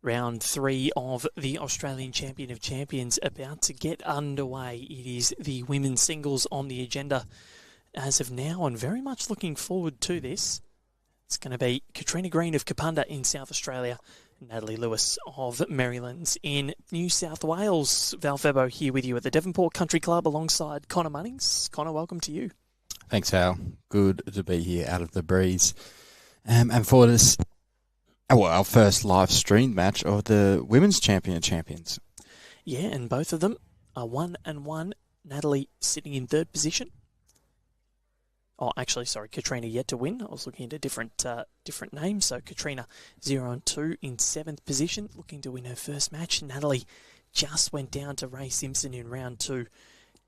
Round 3 of the Australian Champion of Champions about to get underway. It is the women's singles on the agenda as of now, and very much looking forward to this. It's going to be Katrina Green of Kapunda in South Australia, Natalie Lewis of Marylands in New South Wales. Val Febo here with you at the Devonport Country Club alongside Connor Munnings. Connor, welcome to you. Thanks, Hal. Good to be here out of the breeze. And for this, our first live streamed match of the Women's Champion of Champions. Yeah, and both of them are 1-1. Natalie sitting in third position. Oh, actually, sorry, Katrina yet to win. I was looking at a different name. So Katrina 0-2 in 7th position, looking to win her first match. Natalie just went down to Ray Simpson in round 2,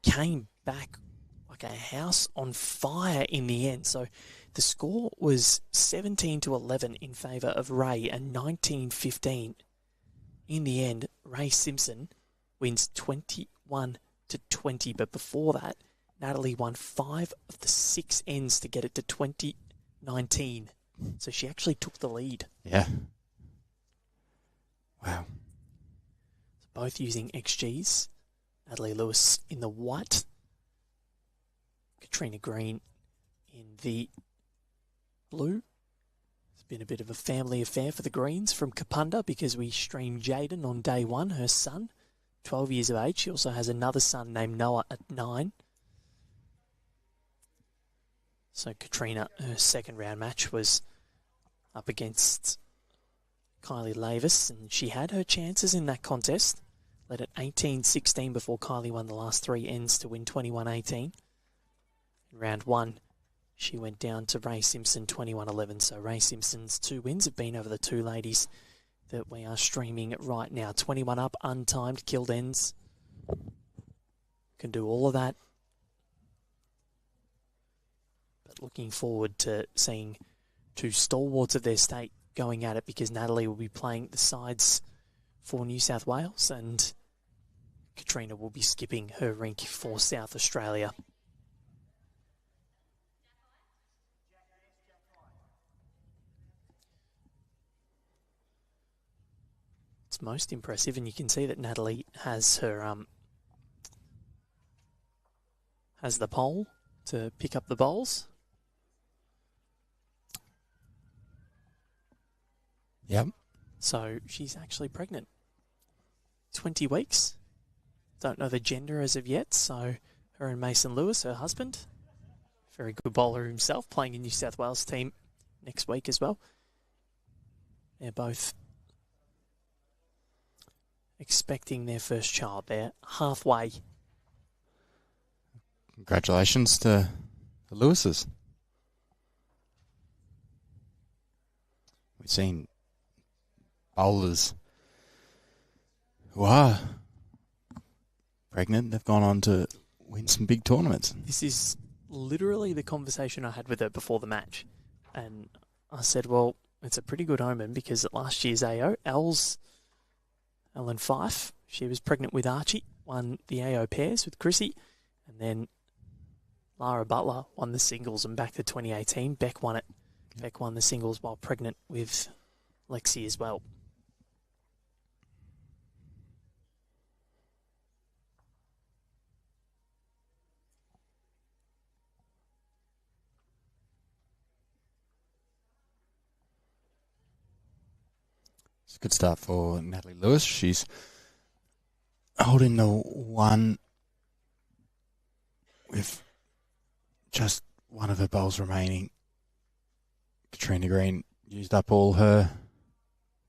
came back like a house on fire in the end. So the score was 17-11 in favour of Ray and 19-15. In the end, Ray Simpson wins 21-20. But before that, Natalie won 5 of the 6 ends to get it to 20-19. So she actually took the lead. Yeah. Wow. So both using XGs. Natalie Lewis in the white. Katrina Green in the blue. It's been a bit of a family affair for the Greens from Kapunda because we streamed Jaden on day 1, her son, 12 years of age. She also has another son named Noah at 9. So Katrina, her second round match was up against Kylie Lavis, and she had her chances in that contest. Led at 18-16 before Kylie won the last 3 ends to win 21-18. In round 1, she went down to Ray Simpson 21-11. So Ray Simpson's 2 wins have been over the 2 ladies that we are streaming right now. 21 up, untimed, killed ends. Can do all of that. But looking forward to seeing 2 stalwarts of their state going at it, because Natalie will be playing the sides for New South Wales and Katrina will be skipping her rink for South Australia. It's most impressive, and you can see that Natalie has her has the pole to pick up the bowls. Yep. So she's actually pregnant. 20 weeks. Don't know the gender as of yet. So her and Mason Lewis, her husband, very good bowler himself, playing in New South Wales team next week as well. They're both expecting their first child. They're halfway. Congratulations to the Lewises. We've seen bowlers who are pregnant. They've gone on to win some big tournaments. This is literally the conversation I had with her before the match. And I said, well, it's a pretty good omen because at last year's AO, Ellen Fife, she was pregnant with Archie, won the AO pairs with Chrissy, and then Lara Butler won the singles, and back to 2018, Beck won it. Beck won the singles while pregnant with Lexi as well. It's a good start for Natalie Lewis. She's holding the 1 with just one of her bowls remaining. Katrina Green used up all her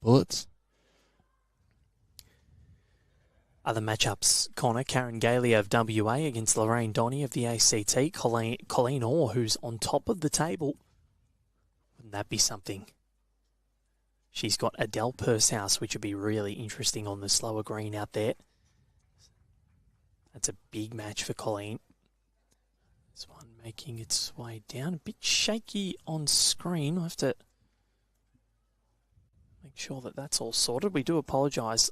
bullets. Other matchups, Connor, Karen Gailey of WA against Lorraine Donny of the ACT. Colleen Orr, who's on top of the table. Wouldn't that be something? She's got Adele Pursehouse, which would be really interesting on the slower green out there. That's a big match for Colleen. This one making its way down. A bit shaky on screen. I'll have to make sure that that's all sorted. We do apologise.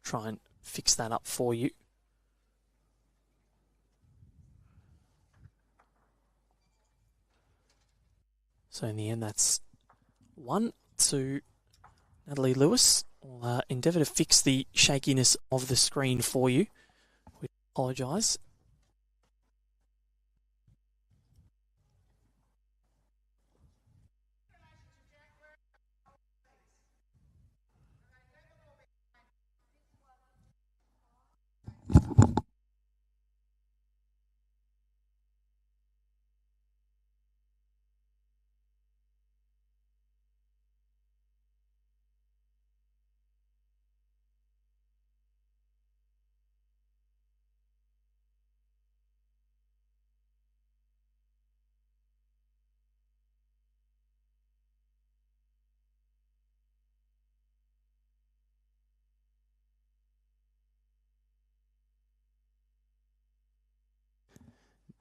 Try and fix that up for you. So in the end, that's 1 to Natalie Lewis. We'll endeavour to fix the shakiness of the screen for you. We apologise.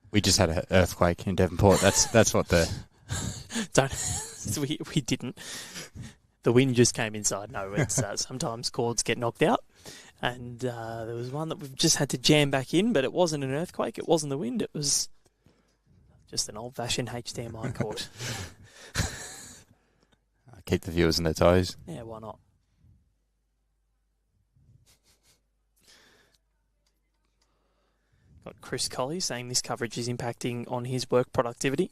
We just had an earthquake in Devonport. That's what the... Don't. we didn't. The wind just came inside. No, it's sometimes cords get knocked out. And there was one that we've just had to jam back in, but it wasn't an earthquake. It wasn't the wind. It was just an old-fashioned HDMI cord. Keep the viewers on their toes. Yeah, why not? Got Chris Colley saying this coverage is impacting on his work productivity.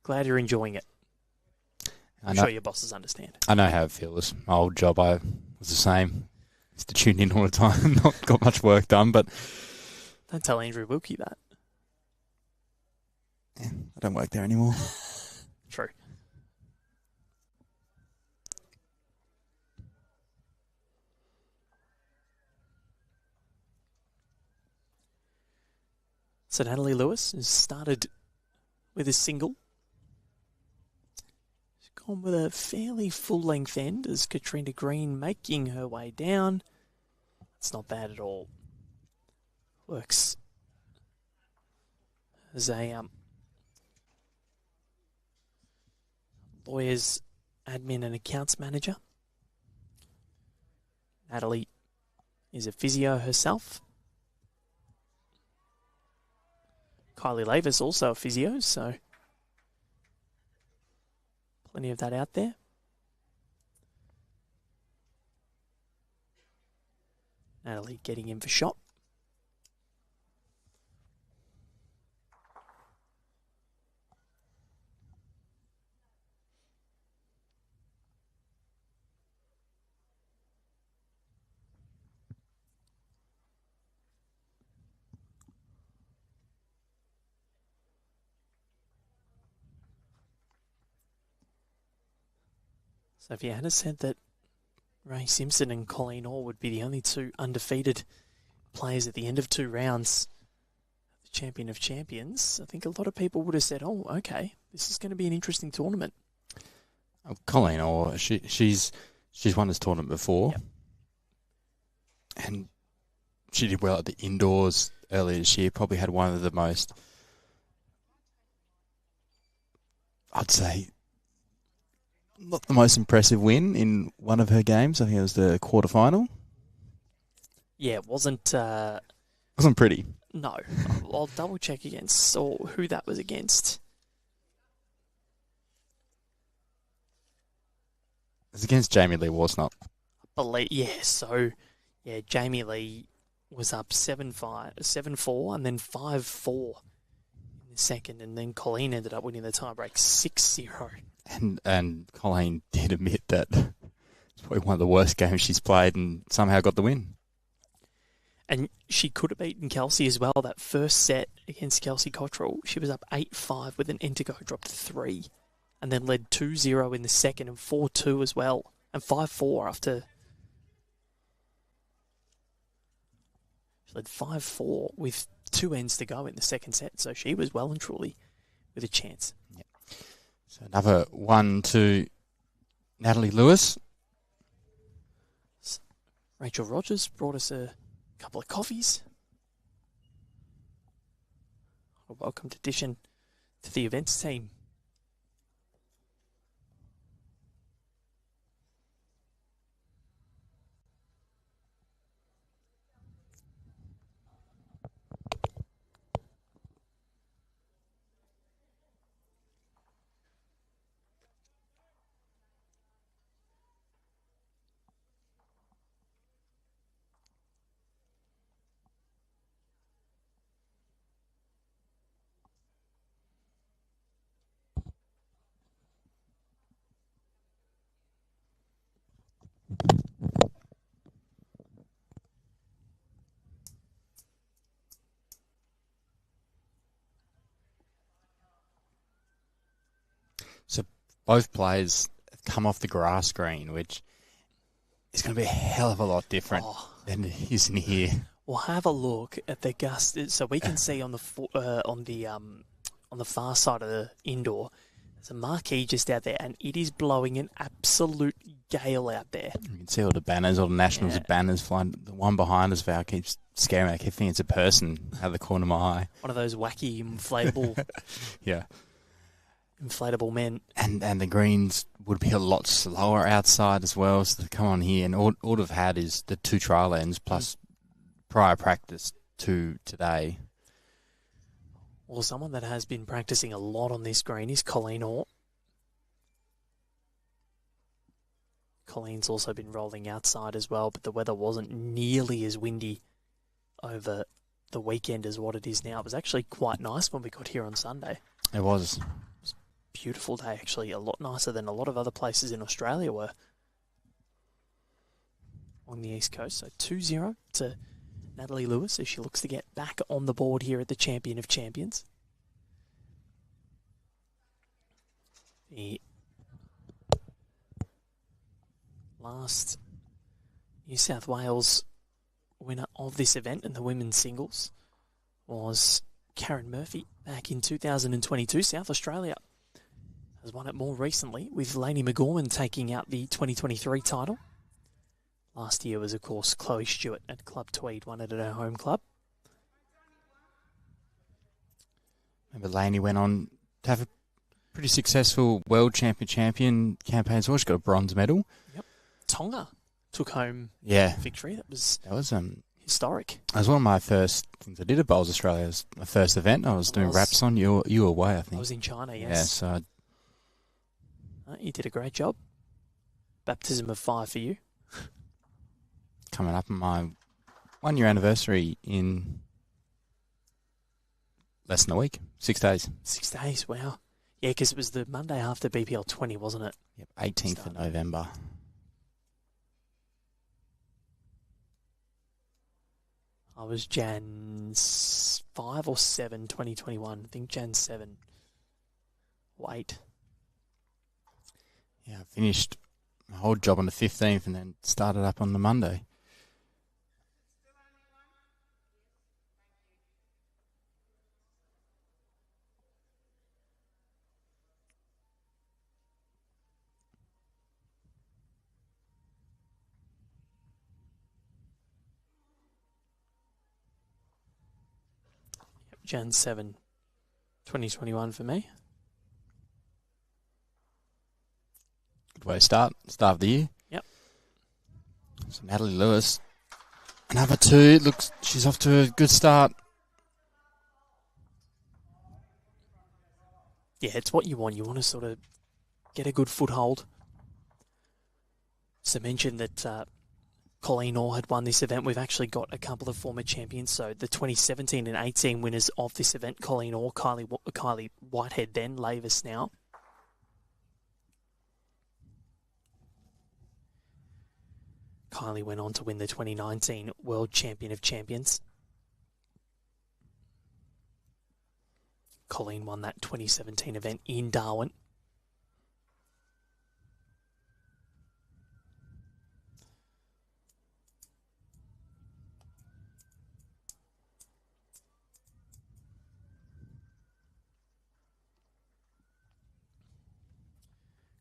Glad you're enjoying it. I'm sure your bosses understand. I know how it feels. My old job, I was the same. Used to tune in all the time. Not got much work done, but... Don't tell Andrew Wilkie that. Yeah, I don't work there anymore. True. So Natalie Lewis has started with a single. She's gone with a fairly full-length end as Katrina Green making her way down. It's not bad at all. Works as a lawyer's admin and accounts manager. Natalie is a physio herself. Kylie Lavis also a physio, so plenty of that out there. Natalie getting in for shot. So if you had said that Ray Simpson and Colleen Orr would be the only two undefeated players at the end of 2 rounds, the champion of champions, I think a lot of people would have said, oh, okay, this is going to be an interesting tournament. Oh, Colleen Orr, she's won this tournament before. Yep. And she did well at the indoors earlier this year. Probably had one of the most, I'd say, not the most impressive win in one of her games. I think it was the quarterfinal. Yeah, it wasn't... Wasn't pretty. No. I'll double check against or who that was against. It was against Jamie Lee Warsnop. Jamie Lee was up 7-4 and then 5-4 in the second, and then Colleen ended up winning the tiebreak 6-0. And Colleen did admit that it's probably one of the worst games she's played and somehow got the win. And she could have beaten Kelsey as well. That first set against Kelsey Cottrell, she was up 8-5 with an end to go, dropped 3, and then led 2-0 in the second and 4-2 as well, and 5-4 after. She led 5-4 with 2 ends to go in the second set, so she was well and truly with a chance. Yep. So another 1 to Natalie Lewis. Rachel Rogers brought us a couple of coffees. A welcomed addition to the events team. So both players have come off the grass green, which is going to be a hell of a lot different than it is in here. We'll have a look at the gust, so we can see on the far side of the indoor. There's a marquee just out there, and it is blowing an absolute gale out there. You can see all the banners, all the Nationals banners flying. The one behind us, Val, keeps scaring me. I keep thinking it's a person out of the corner of my eye. One of those wacky inflatable, inflatable men. And the greens would be a lot slower outside as well. So to come on here, and all they've had is the 2 trial ends plus prior practice to today. Well, someone that has been practicing a lot on this green is Colleen Orr. Colleen's also been rolling outside as well, but the weather wasn't nearly as windy over the weekend as what it is now. It was actually quite nice when we got here on Sunday. It was. It was a beautiful day, actually. A lot nicer than a lot of other places in Australia were on the East Coast. So 2-0 to Natalie Lewis as she looks to get back on the board here at the Champion of Champions. The last New South Wales winner of this event in the women's singles was Karen Murphy back in 2022. South Australia has won it more recently, with Lainey McGorman taking out the 2023 title. Last year was, of course, Chloe Stewart at Club Tweed, won it at her home club. Remember Lainey went on to have a pretty successful World Champion campaign as well. She got a bronze medal. Yep. Tonga took home victory. That was historic. That was one of my first things I did at Bowls Australia. It was my first event. I was doing raps on. You were away, I think. I was in China, yes. Yeah, so you did a great job. Baptism of fire for you. Coming up on my 1-year anniversary in less than a week. 6 days. 6 days, wow. Yeah, because it was the Monday after BPL 20, wasn't it? Yep, 18th of November. I was Jan 5 or 7, 2021. I think Jan 7 or 8. Yeah, I finished my whole job on the 15th and then started up on the Monday. Jan 7, 2021 for me. Good way to start of the year. Yep. So Natalie Lewis, another 2. Looks she's off to a good start. Yeah, it's what you want. You want to sort of get a good foothold. So mention that Colleen Orr had won this event. We've actually got a couple of former champions. So the 2017 and 18 winners of this event, Colleen Orr, Kylie Whitehead then, Lavis now. Kylie went on to win the 2019 World Champion of Champions. Colleen won that 2017 event in Darwin.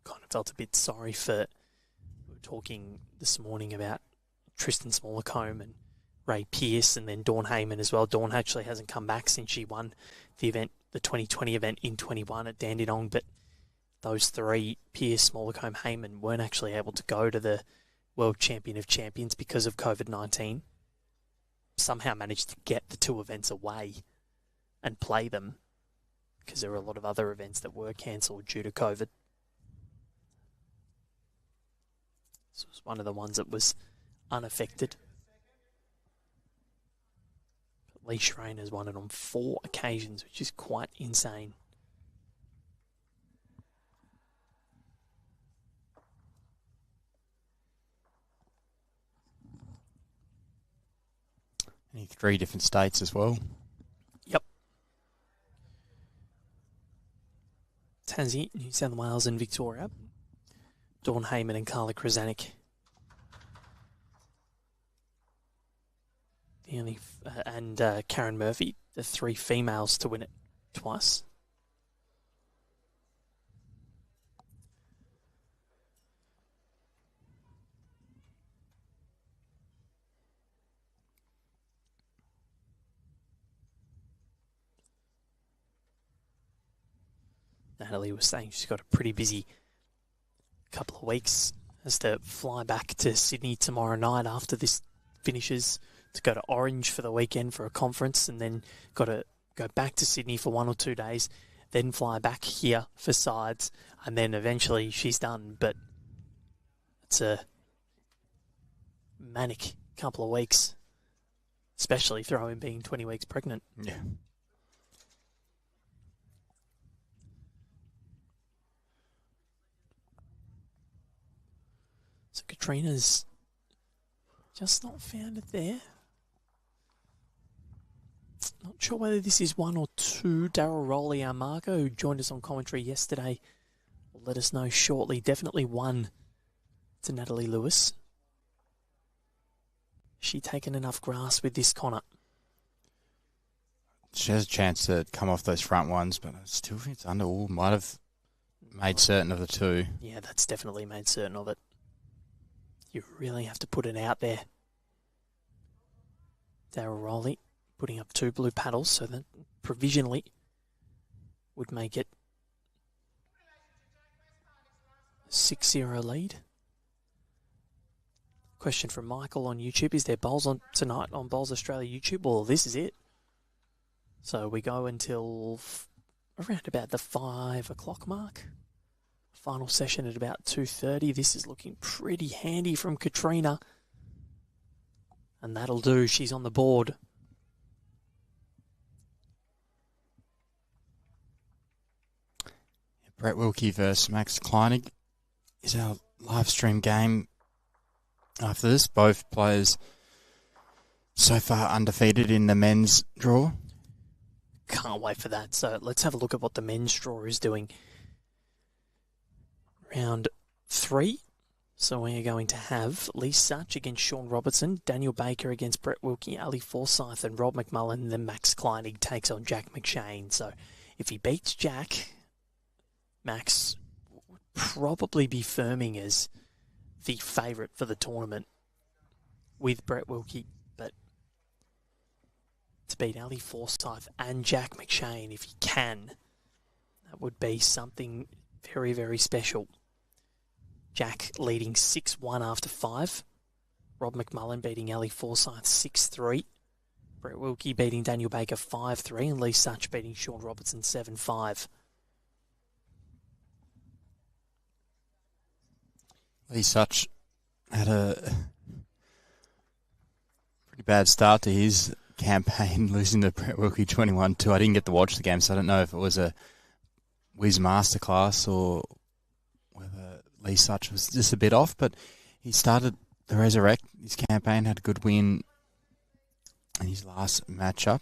Kind of felt a bit sorry for... We were talking this morning about Tristan Smallacombe and Ray Pearce and then Dawn Heyman as well. Dawn actually hasn't come back since she won the event, the 2020 event in 21 at Dandenong, but those 3, Pearce, Smallacombe, Heyman, weren't actually able to go to the World Champion of Champions because of COVID-19. Somehow managed to get the 2 events away and play them because there were a lot of other events that were cancelled due to COVID. This was one of the ones that was unaffected. Lee Schrein has won it on 4 occasions, which is quite insane. In 3 different states as well. Yep. Tassie, New South Wales and Victoria. Dawn Heyman and Carla Krasanik. The only and Karen Murphy, the 3 females to win it twice. Natalie was saying she's got a pretty busy couple of weeks, has to fly back to Sydney tomorrow night after this finishes to go to Orange for the weekend for a conference, and then got to go back to Sydney for 1 or 2 days, then fly back here for sides, and then eventually she's done. But it's a manic couple of weeks, especially throw in being 20 weeks pregnant. Yeah. So Katrina's just not found it there. Not sure whether this is 1 or 2. Daryl Rowley, our marker, who joined us on commentary yesterday, will let us know shortly. Definitely 1 to Natalie Lewis. She taken enough grass with this, Connor? She has a chance to come off those front ones, but I still think it's under. Might have made certain of the 2. Yeah, that's definitely made certain of it. You really have to put it out there. Daryl Rowley putting up 2 blue paddles, so that provisionally would make it a 6-0 lead. Question from Michael on YouTube: is there bowls on tonight on Bowls Australia YouTube? Well, this is it. So we go until around about the 5 o'clock mark. Final session at about 2:30. This is looking pretty handy from Katrina. And that'll do. She's on the board. Brett Wilkie versus Max Kleinig is our live stream game. After this, both players so far undefeated in the men's draw. Can't wait for that. So let's have a look at what the men's draw is doing. Round 3. So we're going to have Lee Such against Sean Robertson, Daniel Baker against Brett Wilkie, Ali Forsyth and Rob McMullen, and then Max Kleinig takes on Jack McShane. So if he beats Jack, Max would probably be firming as the favourite for the tournament with Brett Wilkie. But to beat Ali Forsyth and Jack McShane, if he can, that would be something very, very special. Jack leading 6-1 after 5. Rob McMullen beating Ali Forsyth 6-3. Brett Wilkie beating Daniel Baker 5-3. And Lee Such beating Sean Robertson 7-5. Lee Such had a pretty bad start to his campaign, losing to Brett Wilkie 21-2. I didn't get to watch the game, so I don't know if it was a Wiz masterclass or whether Lee Such was just a bit off, but he started to resurrect his campaign, had a good win in his last matchup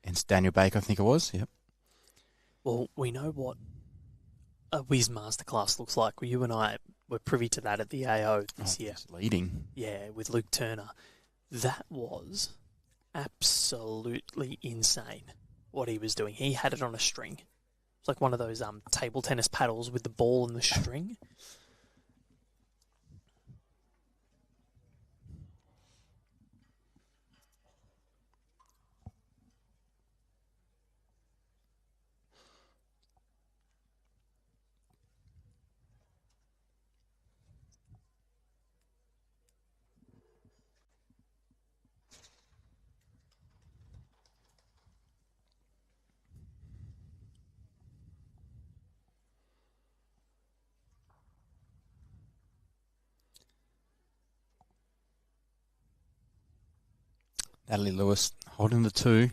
against Daniel Baker, I think it was. Yep. Well, we know what a Wiz masterclass looks like. Well, you and I were privy to that at the AO this year. Leading. Yeah, with Luke Turner. That was absolutely insane what he was doing. He had it on a string. It's like one of those table tennis paddles with the ball and the string. Natalie Lewis holding the 2.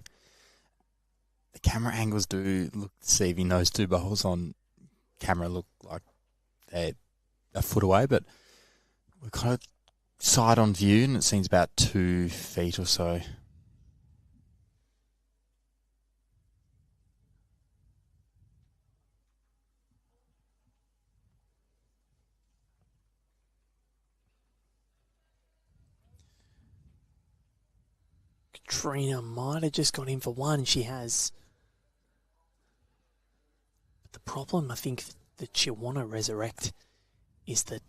The camera angles do look deceiving. Those 2 bowls on camera look like they're a foot away, but we're kind of side on view, and it seems about 2 feet or so Katrina might have just gone in for one. She has. But the problem, I think, that she'll want to resurrect is that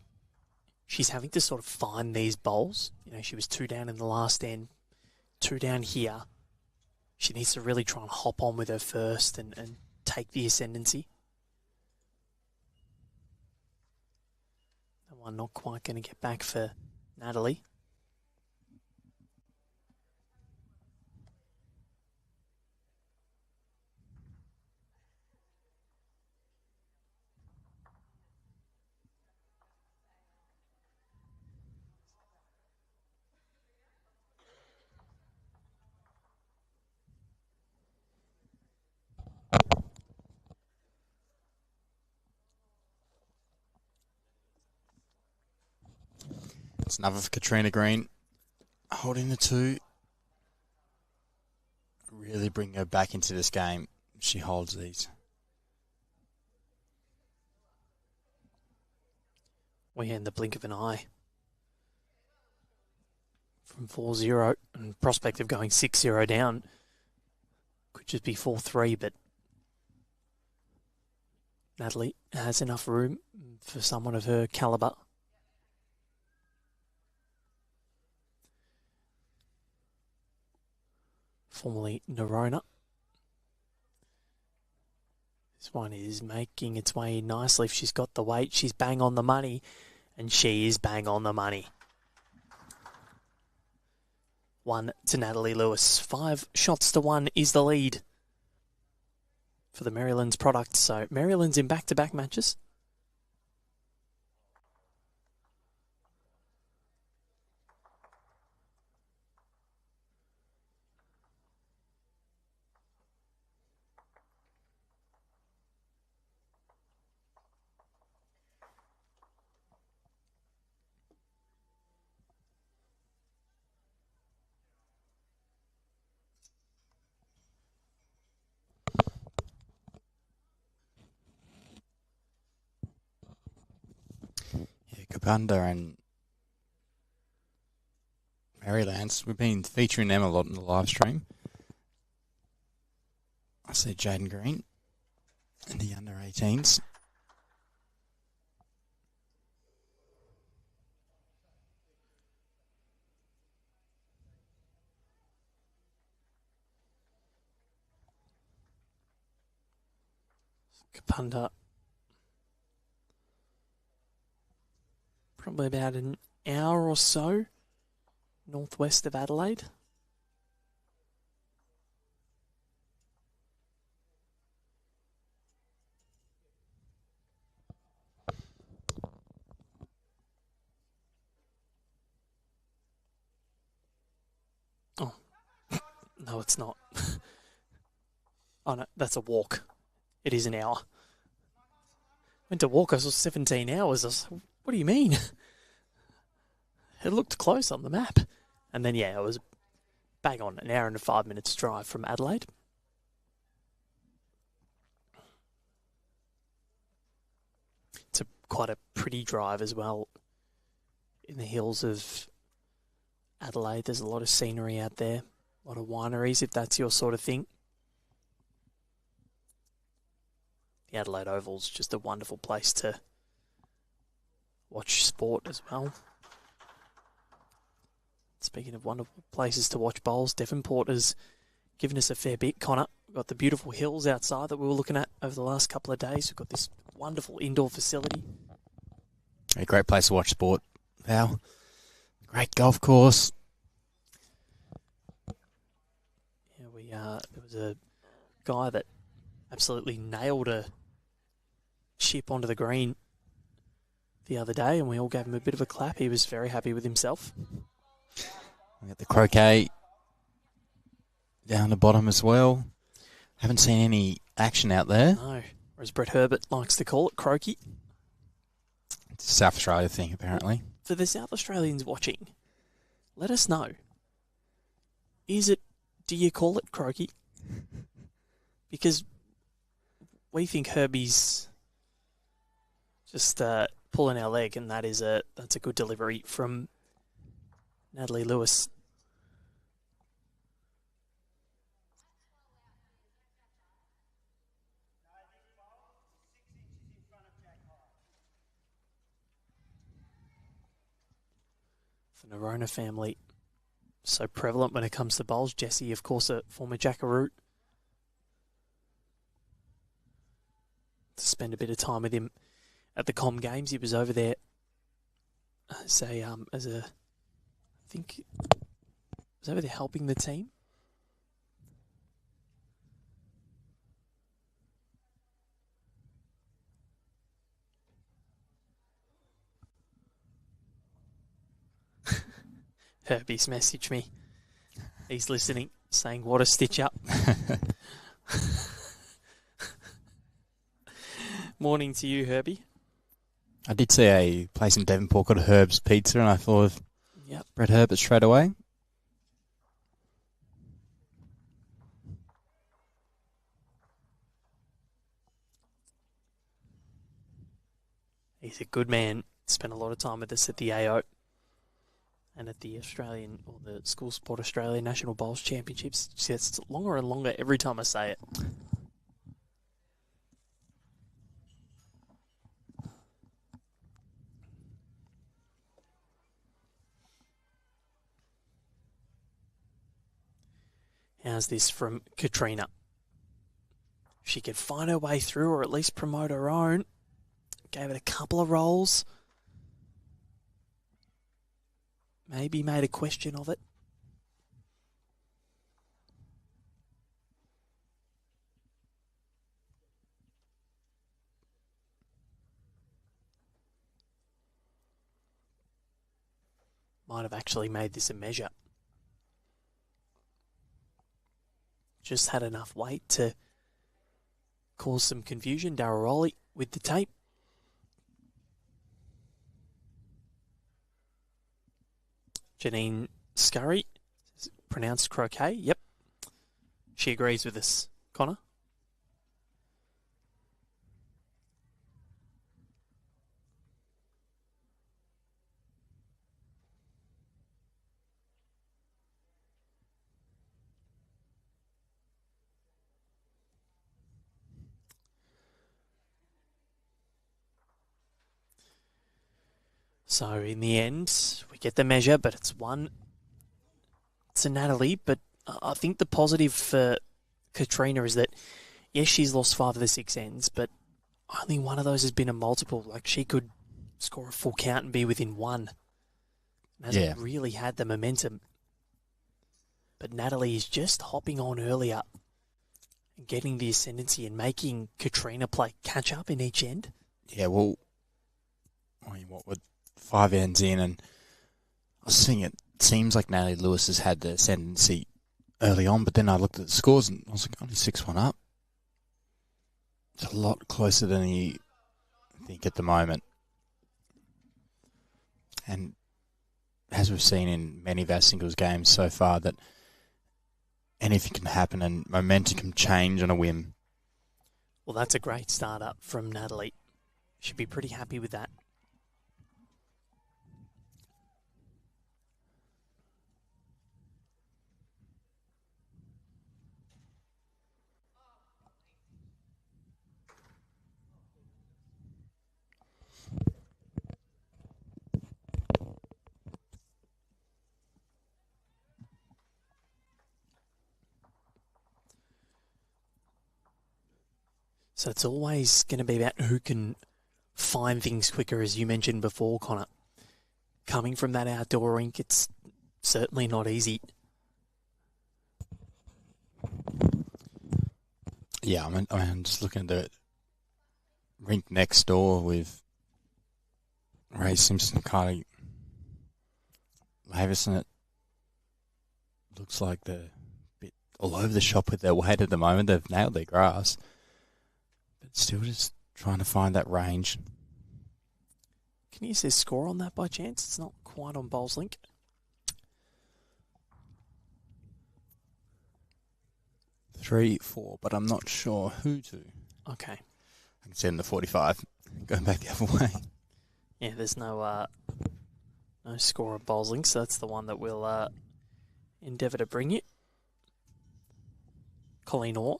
she's having to sort of find these bowls. You know, she was 2 down in the last end, 2 down here. She needs to really try and hop on with her first and take the ascendancy. That one not quite going to get back for Natalie. It's another for Katrina Green. Holding the 2. Really bring her back into this game. She holds these. We're in the blink of an eye. From 4-0 and prospect of going 6-0 down. Could just be 4-3, but Natalie has enough room for someone of her calibre. Formerly Nerona. This one is making its way in nicely. If she's got the weight, she's bang on the money. And she is bang on the money. 1 to Natalie Lewis. 5 shots to 1 is the lead for the Maryland's product. So Maryland's in back-to-back matches. Kapunda and Marylands. We've been featuring them a lot in the live stream. I see Jaden Green and the under 18s. Kapunda. Probably about an hour or so northwest of Adelaide. Oh, no, it's not. Oh, no, that's a walk. It is an hour. Went to walk, I saw 17 hours. I was like, what do you mean? It looked close on the map. And then, yeah, it was bang on, an hour and 5 minutes drive from Adelaide. It's quite a pretty drive as well. In the hills of Adelaide, there's a lot of scenery out there. A lot of wineries, if that's your sort of thing. The Adelaide Oval's just a wonderful place to watch sport as well. Speaking of wonderful places to watch bowls, Devonport has given us a fair bit, Connor. We've got the beautiful hills outside that we were looking at over the last couple of days. We've got this wonderful indoor facility. A great place to watch sport, Val. Great golf course. Yeah, there was a guy that absolutely nailed a chip onto the green the other day, and we all gave him a bit of a clap. He was very happy with himself. We got the croquet down the bottom as well. Haven't seen any action out there. No, or as Brett Herbert likes to call it, croquet. It's a South Australia thing, apparently. For the South Australians watching, let us know. Do you call it croquet? Because we think Herbie's just pulling our leg, and that's a good delivery from Natalie Lewis. The Nerona family, so prevalent when it comes to bowls. Jesse, of course, a former Jackaroo. To spend a bit of time with him at the Com Games. He was over there as a, I think, was over there helping the team. Herbie's messaged me. He's listening, saying, what a stitch up. Morning to you, Herbie. I did see a place in Devonport called Herb's Pizza, and I thought of Brett Herbert straight away. He's a good man. Spent a lot of time with us at the AO and at the Australian, or the School Sport Australia National Bowls Championships. It gets longer and longer every time I say it. How's this from Katrina? She could find her way through, or at least promote her own. Gave it a couple of rolls. Maybe made a question of it. Might have actually made this a measure. Just had enough weight to cause some confusion. Darraroli with the tape. Janine Scurry, pronounced croquet. Yep. She agrees with us. Connor? So in the end, we get the measure, but it's one to Natalie. But I think the positive for Katrina is that, yes, she's lost 5 of the 6 ends, but only one of those has been a multiple. Like, she could score a full count and be within 1. Hasn't really had the momentum. But Natalie is just hopping on earlier and getting the ascendancy and making Katrina play catch up in each end. Yeah, well, I mean, what would 5 ends in, and I was thinking it seems like Natalie Lewis has had the ascendancy early on, but then I looked at the scores and I was like, only 6-1 up. It's a lot closer than you think at the moment. And as we've seen in many of our singles games so far, that anything can happen and momentum can change on a whim. Well, that's a great start up from Natalie. Should be pretty happy with that. So it's always going to be about who can find things quicker, as you mentioned before, Connor. Coming from that outdoor rink, it's certainly not easy. Yeah, I'm just looking at the rink next door with Ray Simpson, Kylie Lavis, and it looks like they're a bit all over the shop with their weight at the moment. They've nailed their grass, but still just trying to find that range. Can you see score on that by chance? It's not quite on Bowls Link. Three, 4, but I'm not sure who to. Okay. I can see in the 45. Going back the other way. Yeah, there's no score on Bowls Link, so that's the one that we'll endeavour to bring you. Colleen Orr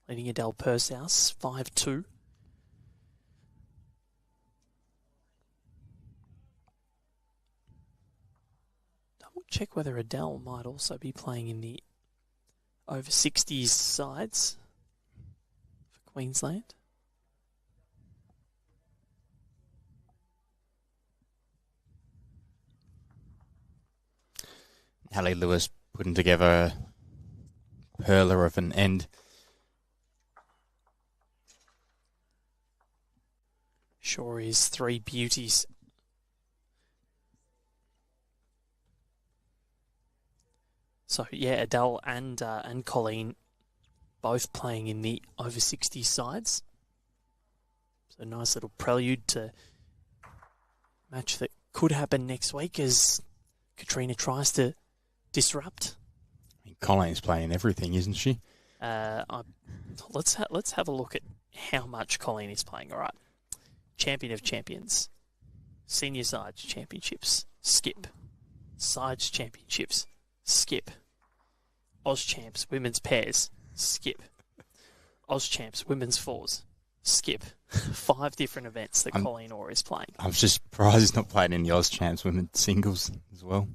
leading Adele Pursehouse 5-2. check whether Adele might also be playing in the over 60s sides for Queensland. Hallie Lewis putting together a hurler of an end. Sure is three beauties. So yeah, Adele and Colleen both playing in the over 60 sides. So a nice little prelude to a match that could happen next week as Katrina tries to disrupt. I mean, Colleen's playing everything, isn't she? Let's have a look at how much Colleen is playing. All right, Champion of Champions, Senior Sides Championships, skip. Sides Championships, skip. Oz Champs Women's Pairs, skip. Oz Champs Women's Fours, skip. 5 different events that Colleen Orr is playing. I'm just surprised he's not playing in the Oz Champs Women's Singles as well.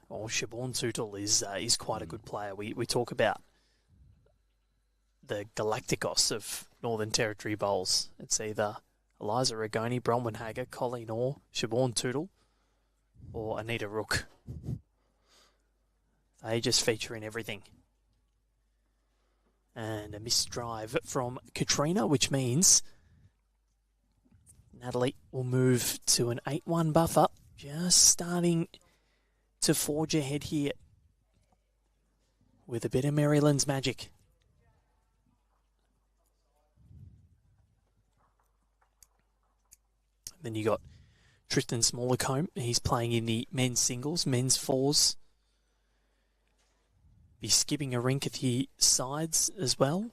Oh, Siobhan Tootle is quite a good player. We talk about the Galacticos of Northern Territory Bowls. It's either Eliza Rigoni, Bronwyn Hager, Colleen Orr, Siobhan Tootle, or Anita Rook. They just feature in everything. And a missed drive from Katrina, which means Natalie will move to an 8-1 buffer. Just starting to forge ahead here with a bit of Maryland's magic. Then you got Tristan Smallacombe. He's playing in the men's singles, men's fours. Be skipping a rink at the sides as well.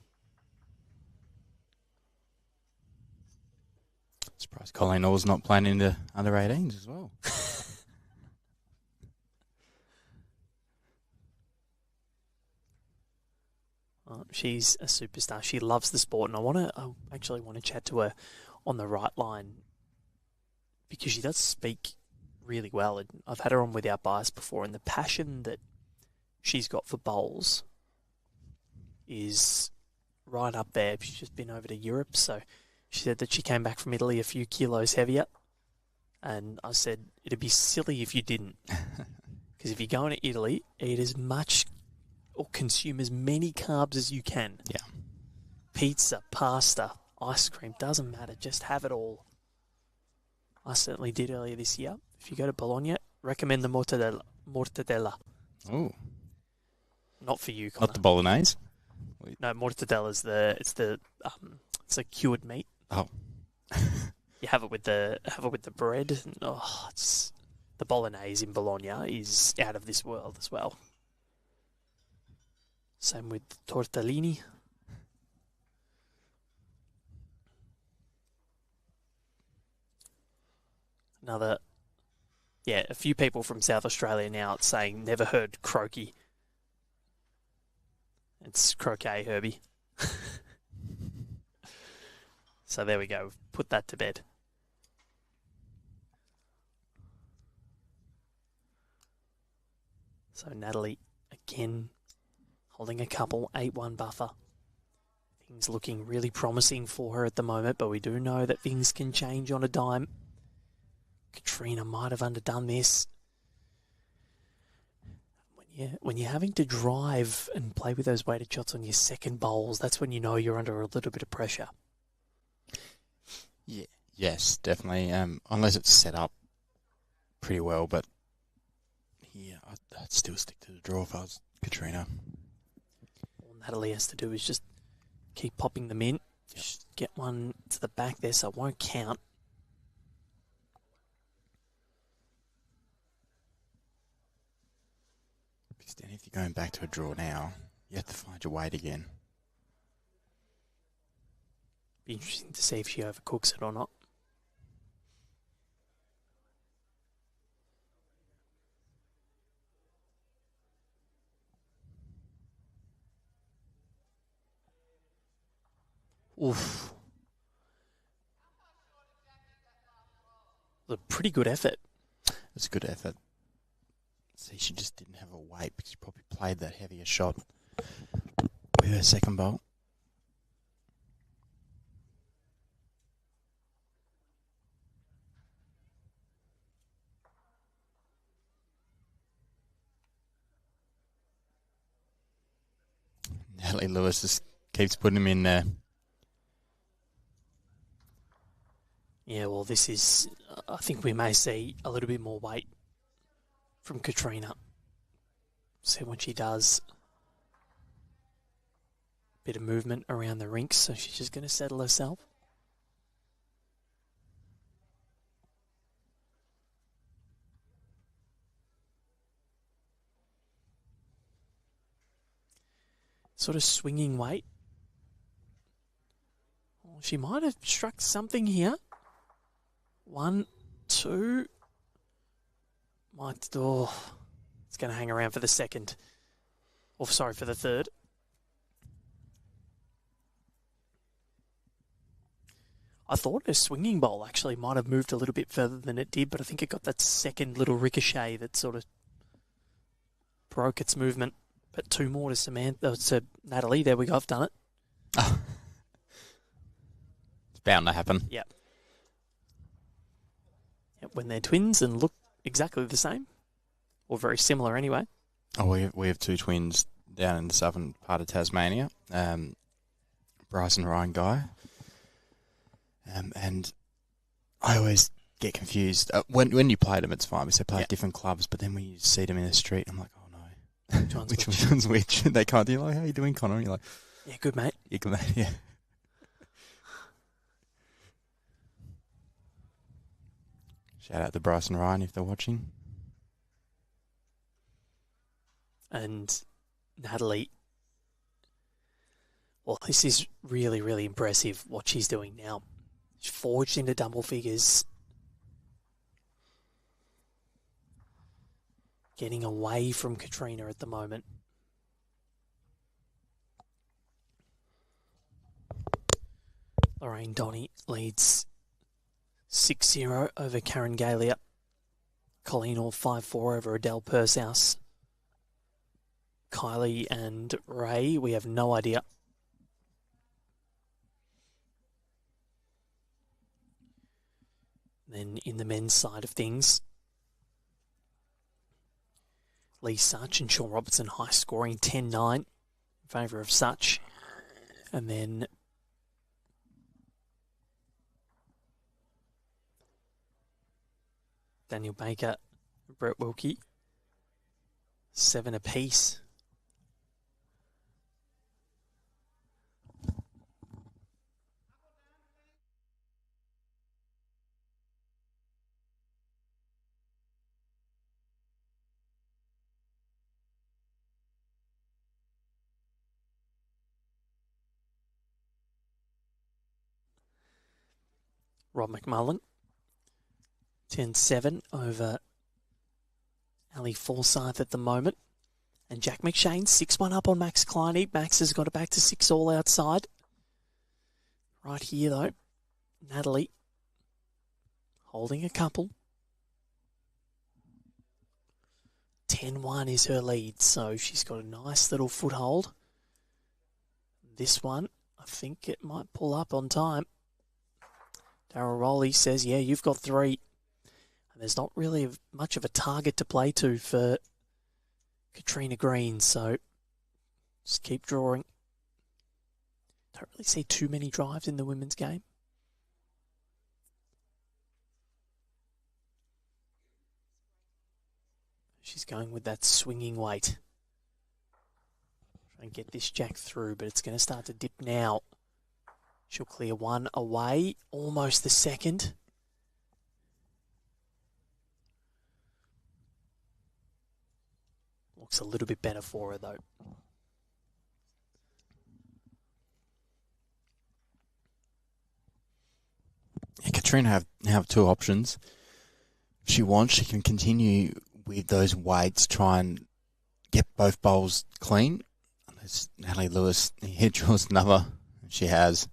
Surprised Colleen Orr's not playing in the under 18s as well. She's a superstar. She loves the sport, and I actually want to chat to her on the right line because she does speak really well. And I've had her on Without Bias before, and the passion that she's got for bowls is right up there. She's just been over to Europe, so she said that she came back from Italy a few kilos heavier, and I said it'd be silly if you didn't, because if you're going to Italy, eat as much or consume as many carbs as you can. Yeah. Pizza, pasta, ice cream, doesn't matter. Just have it all. I certainly did earlier this year. If you go to Bologna, recommend the mortadella. Oh. Not for you, Connor. Not the bolognese? No, mortadella's it's a cured meat. Oh. You have it with the bread. And, it's the bolognese in Bologna is out of this world as well. Same with tortellini. A few people from South Australia now saying never heard croaky. It's croquet, Herbie. So there we go. Put that to bed. So Natalie, again, holding a couple, 8-1 buffer. Things looking really promising for her at the moment, but we do know that things can change on a dime. Katrina might have underdone this. When you're having to drive and play with those weighted shots on your second bowls, that's when you know you're under a little bit of pressure. Yeah, yes, definitely. Unless it's set up pretty well, but yeah, I'd still stick to the draw if I was Katrina. All Natalie has to do is just keep popping them in. Yep. Just get one to the back there so it won't count. Because then if you're going back to a draw now, you have to find your weight again. Be interesting to see if she overcooks it or not. Oof. A pretty good effort. It's a good effort. See, she just didn't have a weight because she probably played that heavier shot with her second bolt. Natalie Lewis just keeps putting him in there. Yeah, well, this is... I think we may see a little bit more weight from Katrina. See what she does. Bit of movement around the rinks, so she's just going to settle herself. Sort of swinging weight. Oh, she might have struck something here. 1, 2. It's going to hang around for the second. Or, sorry, for the third. I thought her swinging bowl actually might have moved a little bit further than it did, but I think it got that second little ricochet that sort of broke its movement. But 2 more to Natalie. There we go. I've done it. It's bound to happen. Yep. When they're twins and look exactly the same, or very similar anyway. Oh, we have 2 twins down in the southern part of Tasmania. Bryce and Ryan Guy. And I always get confused. When you play them, it's fine because they play at different clubs, but then when you see them in the street, I'm like, oh no. Which one's which? They can't do like, how you doing, Connor? And you're like, yeah, good mate. Yeah, good mate, yeah. Shout out to Bryce and Ryan if they're watching. And Natalie, well, this is really, really impressive what she's doing now. She's forged into double figures. Getting away from Katrina at the moment. Lorraine Donny leads 6-0 over Karen Galia. Colleen Orr 5-4 over Adele Pershouse. Kylie and Ray, we have no idea. Then in the men's side of things, Lee Such and Sean Robertson high scoring 10-9 in favour of Such. And then Daniel Baker, Brett Wilkie, 7 apiece. Rob McMullen, 10-7 over Ali Forsyth at the moment. And Jack McShane, 6-1 up on Max Kleine. Max has got it back to 6 all outside. Right here, though, Natalie holding a couple. 10-1 is her lead, so she's got a nice little foothold. This one, I think it might pull up on time. Darryl Rowley says, yeah, you've got 3. And there's not really much of a target to play to for Katrina Green, so just keep drawing. Don't really see too many drives in the women's game. She's going with that swinging weight. Try and get this jack through, but it's going to start to dip now. She'll clear 1 away, almost the second. Looks a little bit better for her, though. Yeah, Katrina now have 2 options. If she wants, she can continue with those weights, try and get both bowls clean. Unless Natalie Lewis here draws another. She has.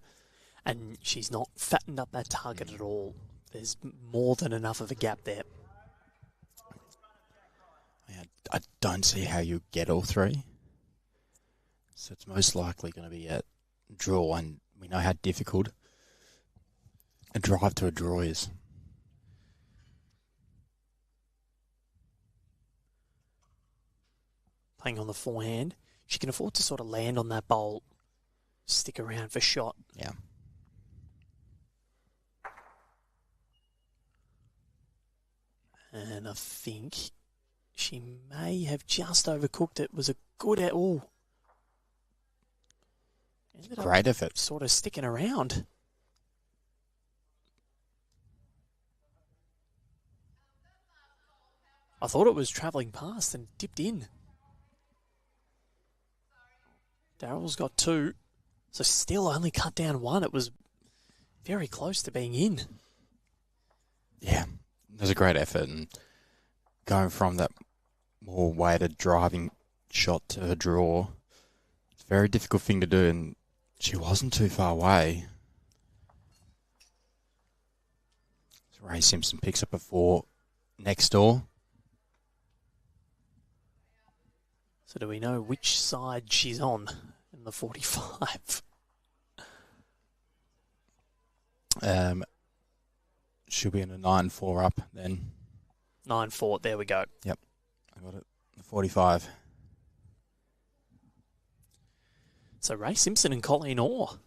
And she's not fattened up that target at all. There's more than enough of a gap there. Yeah, I don't see how you get all three. So it's most likely going to be a draw, and we know how difficult a drive to a draw is. Playing on the forehand. She can afford to sort of land on that bowl, stick around for shot. Yeah. And I think she may have just overcooked it. Was a good at all. Great effort. Sort of sticking around. I thought it was travelling past and dipped in. Darrell's got 2. So still only cut down 1. It was very close to being in. Yeah, it was a great effort. And going from that more weighted driving shot to a draw, it's a very difficult thing to do. And she wasn't too far away. So Ray Simpson picks up a 4 next door. So do we know which side she's on in the 45? She'll be in a 9-4 up then. 9-4, there we go. Yep, I got it. The 45. So Ray Simpson and Colleen Orr.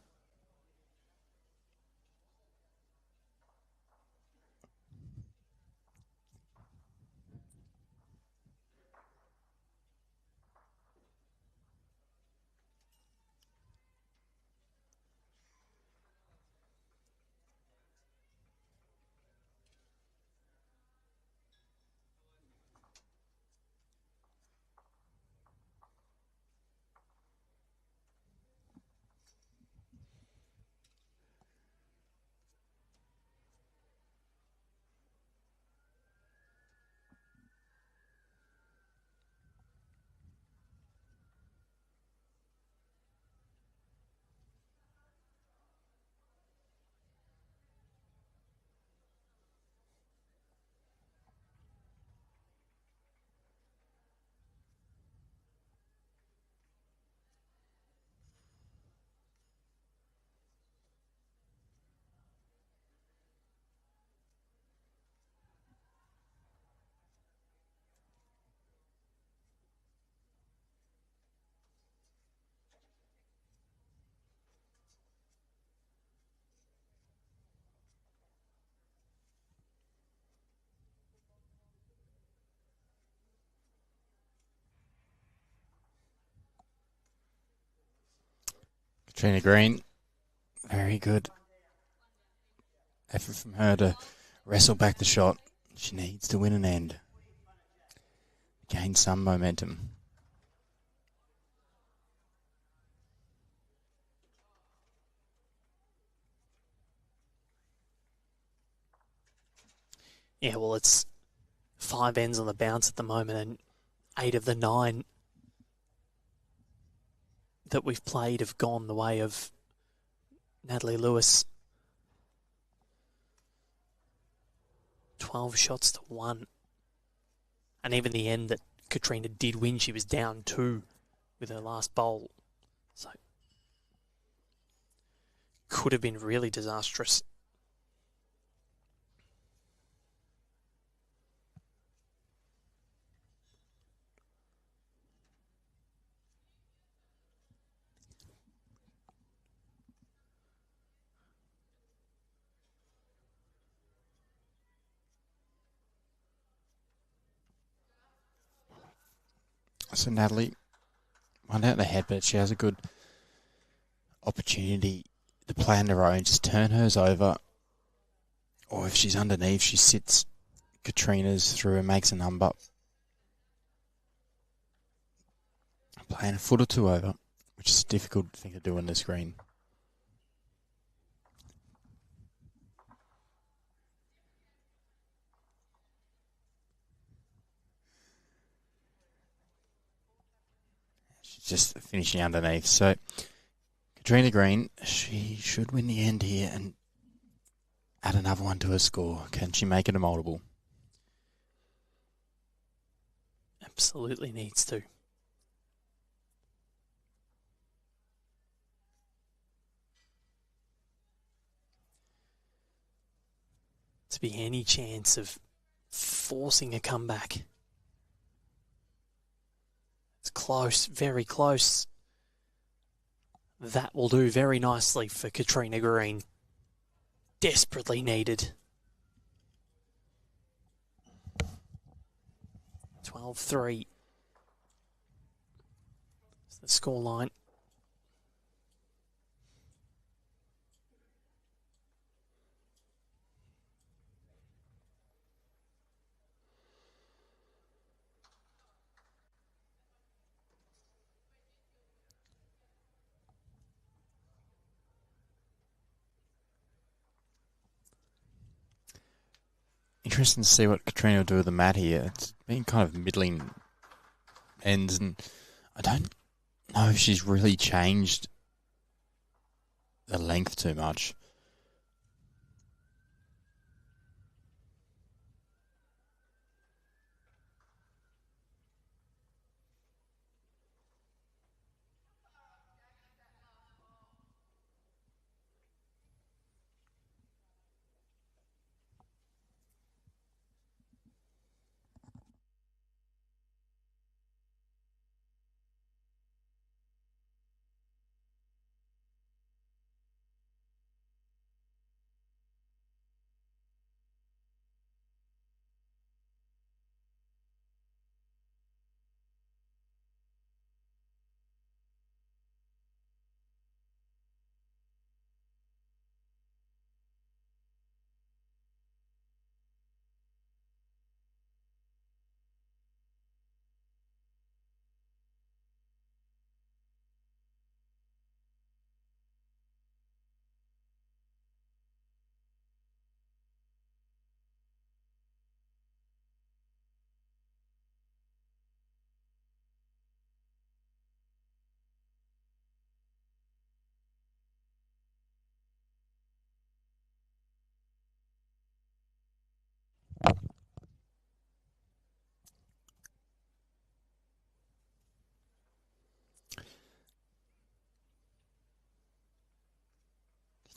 Katrina Green, very good effort from her to wrestle back the shot. She needs to win an end. Gain some momentum. Yeah, well, it's 5 ends on the bounce at the moment, and 8 of the 9 that we've played have gone the way of Natalie Lewis. 12 shots to 1. And even the end that Katrina did win, she was down 2 with her last bowl. So, could have been really disastrous. So Natalie, one out ahead, but she has a good opportunity to play on her own. Just turn hers over, or if she's underneath, she sits Katrina's through and makes a number. Playing a foot or 2 over, which is a difficult thing to do on the screen. Just finishing underneath. So Katrina Green, she should win the end here and add another one to her score. Can she make it a multiple? Absolutely needs to. To be any chance of forcing a comeback. It's close, very close. That will do very nicely for Katrina Green. Desperately needed. 12-3. That's the scoreline. Interesting to see what Katrina will do with the mat here. It's been kind of middling ends, and I don't know if she's really changed the length too much.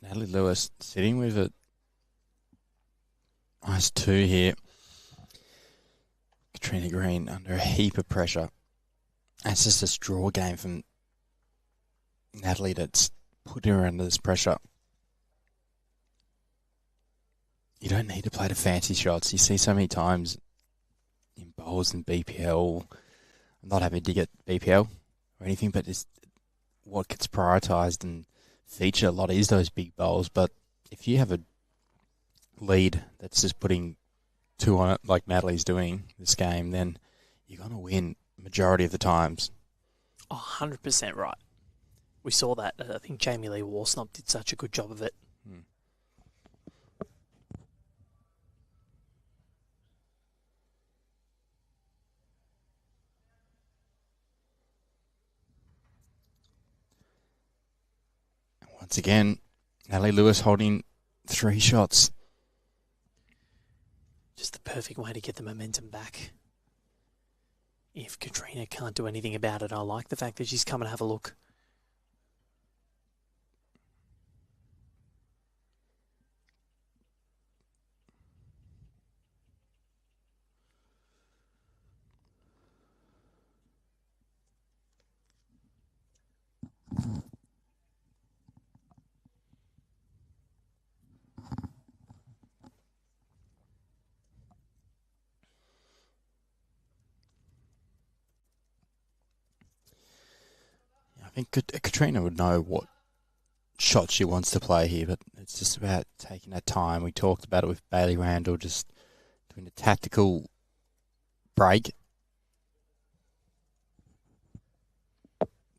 Natalie Lewis sitting with a nice 2 here. Katrina Green under a heap of pressure. It's just this draw game from Natalie that's putting her under this pressure. You don't need to play the fancy shots. You see so many times in bowls and BPL. I'm not happy to get BPL or anything, but it's what gets prioritised and feature a lot is those big bowls. But if you have a lead that's just putting 2 on it, like Natalie's doing this game, then you're going to win majority of the times. 100% right. We saw that. I think Jamie Lee Warsnop did such a good job of it. Once again, Natalie Lewis holding 3 shots. Just the perfect way to get the momentum back. If Katrina can't do anything about it, I like the fact that she's come and have a look. I think Katrina would know what shot she wants to play here, but it's just about taking that time. We talked about it with Bailey Randall, just doing a tactical break,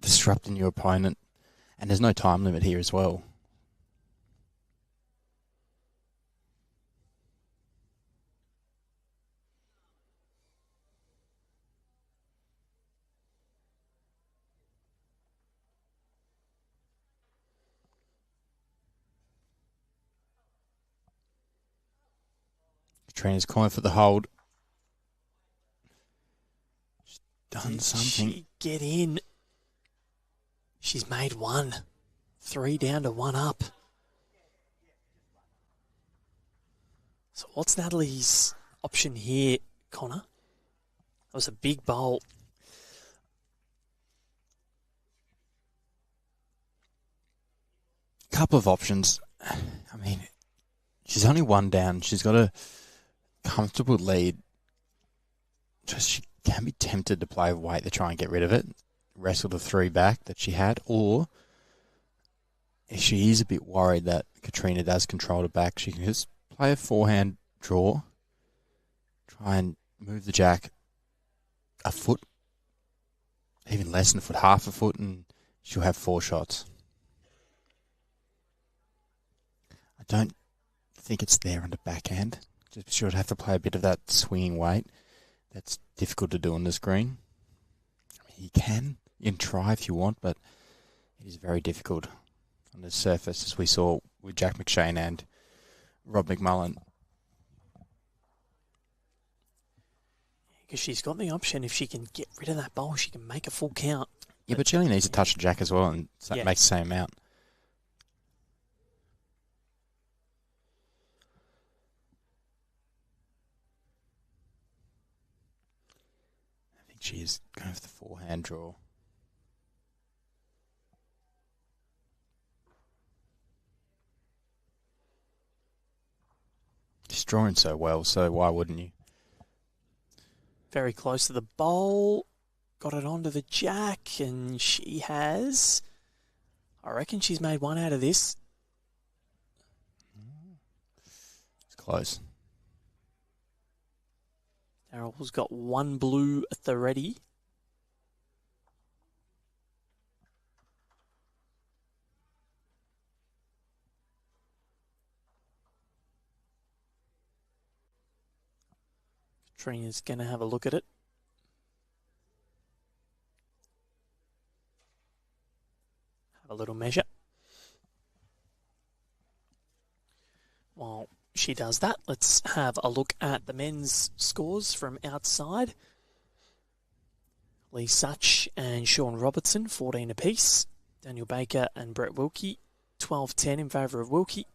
disrupting your opponent, and there's no time limit here as well. Katrina's calling for the hold. done something. She get in? She's made one. 3 down to 1 up. So what's Natalie's option here, Connor? That was a big bowl. Couple of options. I mean, she's only 1 down. She's got a comfortable lead. Just she can be tempted to play weight to try and get rid of it, wrestle the 3 back that she had, or if she is a bit worried that Katrina does control the back, she can just play a forehand draw, try and move the jack a foot, even less than a foot, half a foot, and she'll have 4 shots. I don't think it's there on the backhand. Just she would have to play a bit of that swinging weight. That's difficult to do on this green. I mean, you can try if you want, but it is very difficult on the surface, as we saw with Jack McShane and Rob McMullen. Because she's got the option, if she can get rid of that bowl, she can make a full count. Yeah, but she only needs to touch the jack as well, and that makes the same amount. I think she is going for the forehand draw. She's drawing so well, so why wouldn't you? Very close to the bowl. Got it onto the jack, and she has... I reckon she's made 1 out of this. It's close. Daryl's got 1 blue at the ready. Katrina's going to have a look at it. Have a little measure. While she does that, let's have a look at the men's scores from outside. Lee Such and Sean Robertson, 14 apiece. Daniel Baker and Brett Wilkie, 12-10 in favour of Wilkie.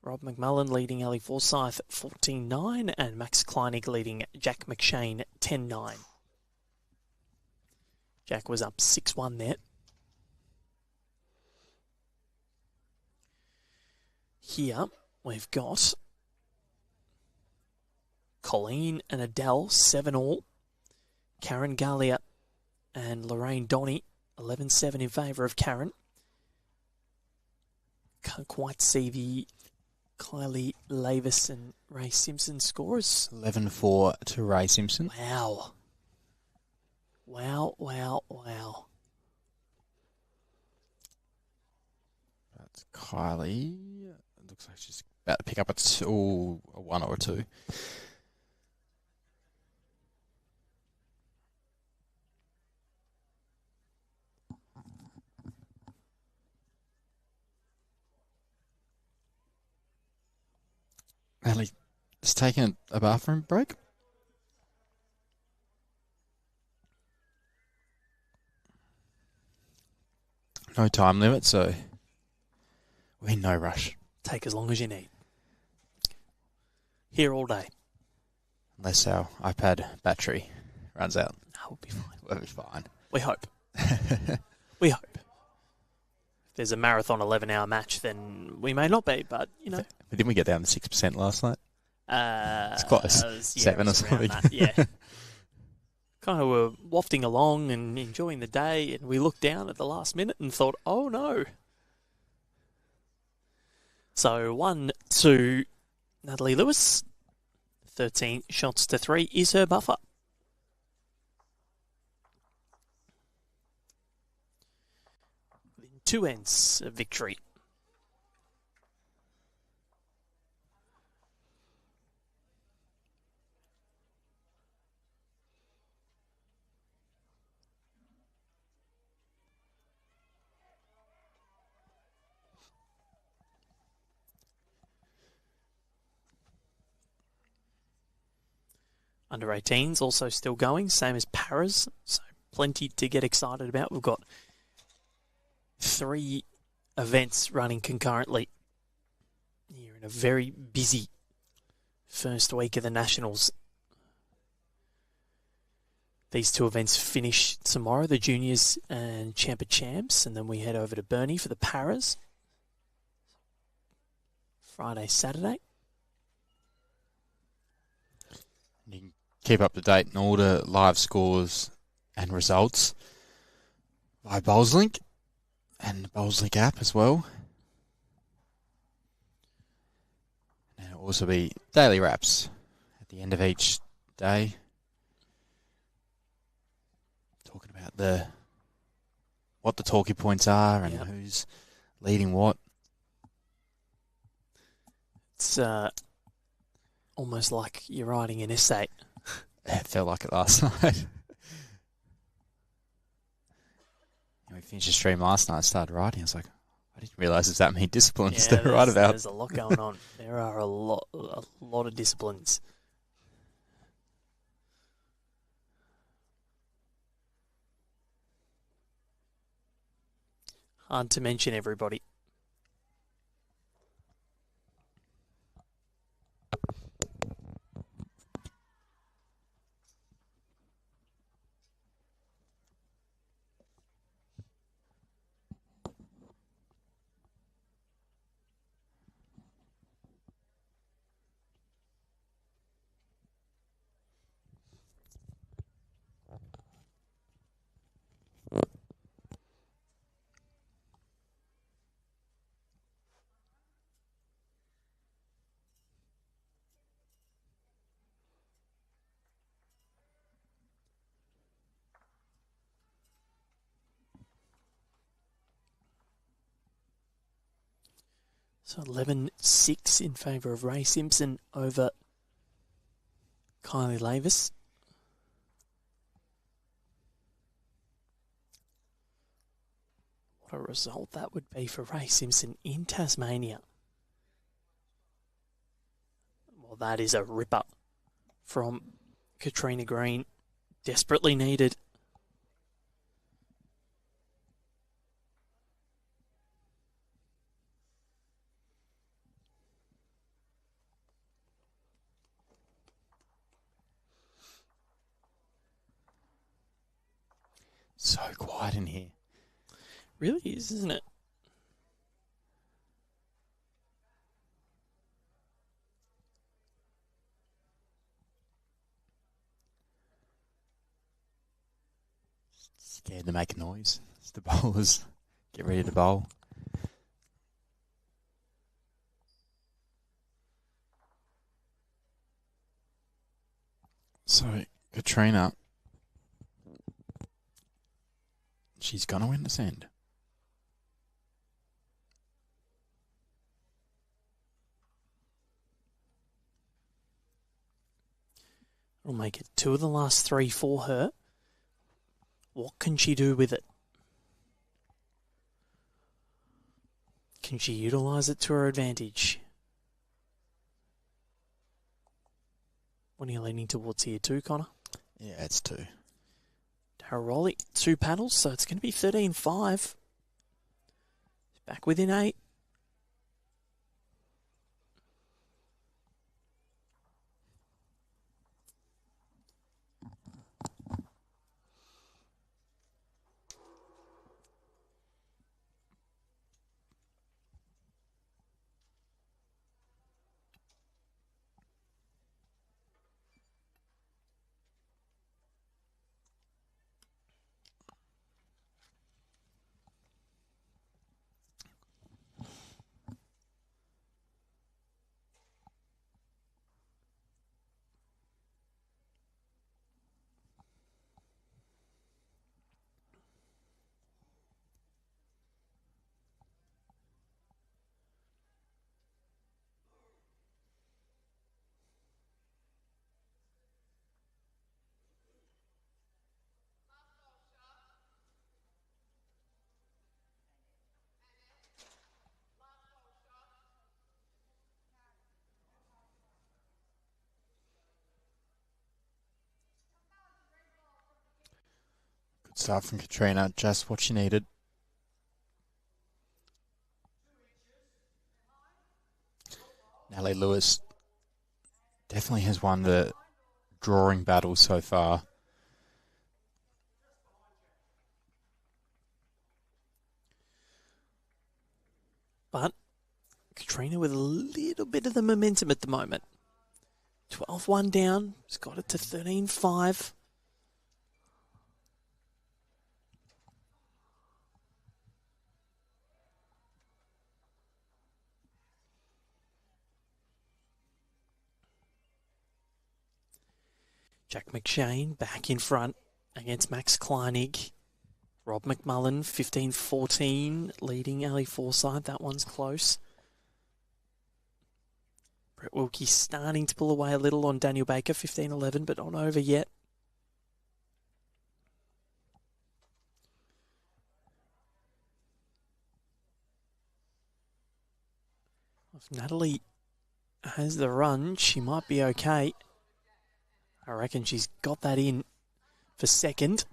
Rob McMullen leading Ellie Forsyth 14-9 and Max Kleinig leading Jack McShane 10-9. Jack was up 6-1 there. Here we've got Colleen and Adele 7-all. Karen Gallia and Lorraine Donny 11-7 in favour of Karen. Can't quite see the Kylie Lavis and Ray Simpson scores. 11-4 to Ray Simpson. Wow. Wow, wow, wow. That's Kylie. It looks like she's about to pick up a 1 or a 2. Natalie is taking a bathroom break. No time limit, so we're in no rush. Take as long as you need. Here all day. Unless our iPad battery runs out. No, we'll be fine. We'll be fine. We hope. We hope. If there's a marathon 11-hour match, then we may not be, but, you know. But didn't we get down to 6% last night? It's close. Yeah, 7 or something. Yeah. Kind of were wafting along and enjoying the day, and we looked down at the last minute and thought, oh no. So 1-2, Natalie Lewis. 13 shots to 3 is her buffer. Within 2 ends of victory. Under 18s also still going, same as Paras, so plenty to get excited about. We've got 3 events running concurrently. You're in a very busy first week of the Nationals. These 2 events finish tomorrow, the Juniors and Champa Champs, and then we head over to Burnie for the Paras. Friday, Saturday. You can keep up to date on all the live scores and results by BowlsLink and the BowlsLink app as well. And there'll also be daily wraps at the end of each day, talking about what the talking points are and who's leading what. It's almost like you're writing an essay. It felt like it last night. We finished the stream last night, started writing. I was like, I didn't realise there's that many disciplines to write about. There's a lot going on. There are a lot of disciplines. Hard to mention everybody. So 11-6 in favour of Ray Simpson over Kylie Lavis. What a result that would be for Ray Simpson in Tasmania. Well, that is a ripper from Katrina Green. Desperately needed. So quiet in here. Really is, isn't it? Scared to make a noise. It's the bowlers. Get ready to bowl. So, Katrina, she's going to win this end. It'll make it 2 of the last 3 for her. What can she do with it? Can she utilise it to her advantage? What are you leaning towards here, 2, Connor? Yeah, it's 2. Darryl Rowley, 2 paddles, so it's going to be 13-5. Back within 8. Good start from Katrina. Just what she needed. Natalie Lewis definitely has won the drawing battle so far. But Katrina with a little bit of the momentum at the moment. 12-1 down. She's got it to 13-5. Jack McShane back in front against Max Kleinig. Rob McMullen, 15-14, leading Ali Forsyth. That one's close. Brett Wilkie starting to pull away a little on Daniel Baker, 15-11, but not over yet. If Natalie has the run, she might be okay. I reckon she's got that in for second.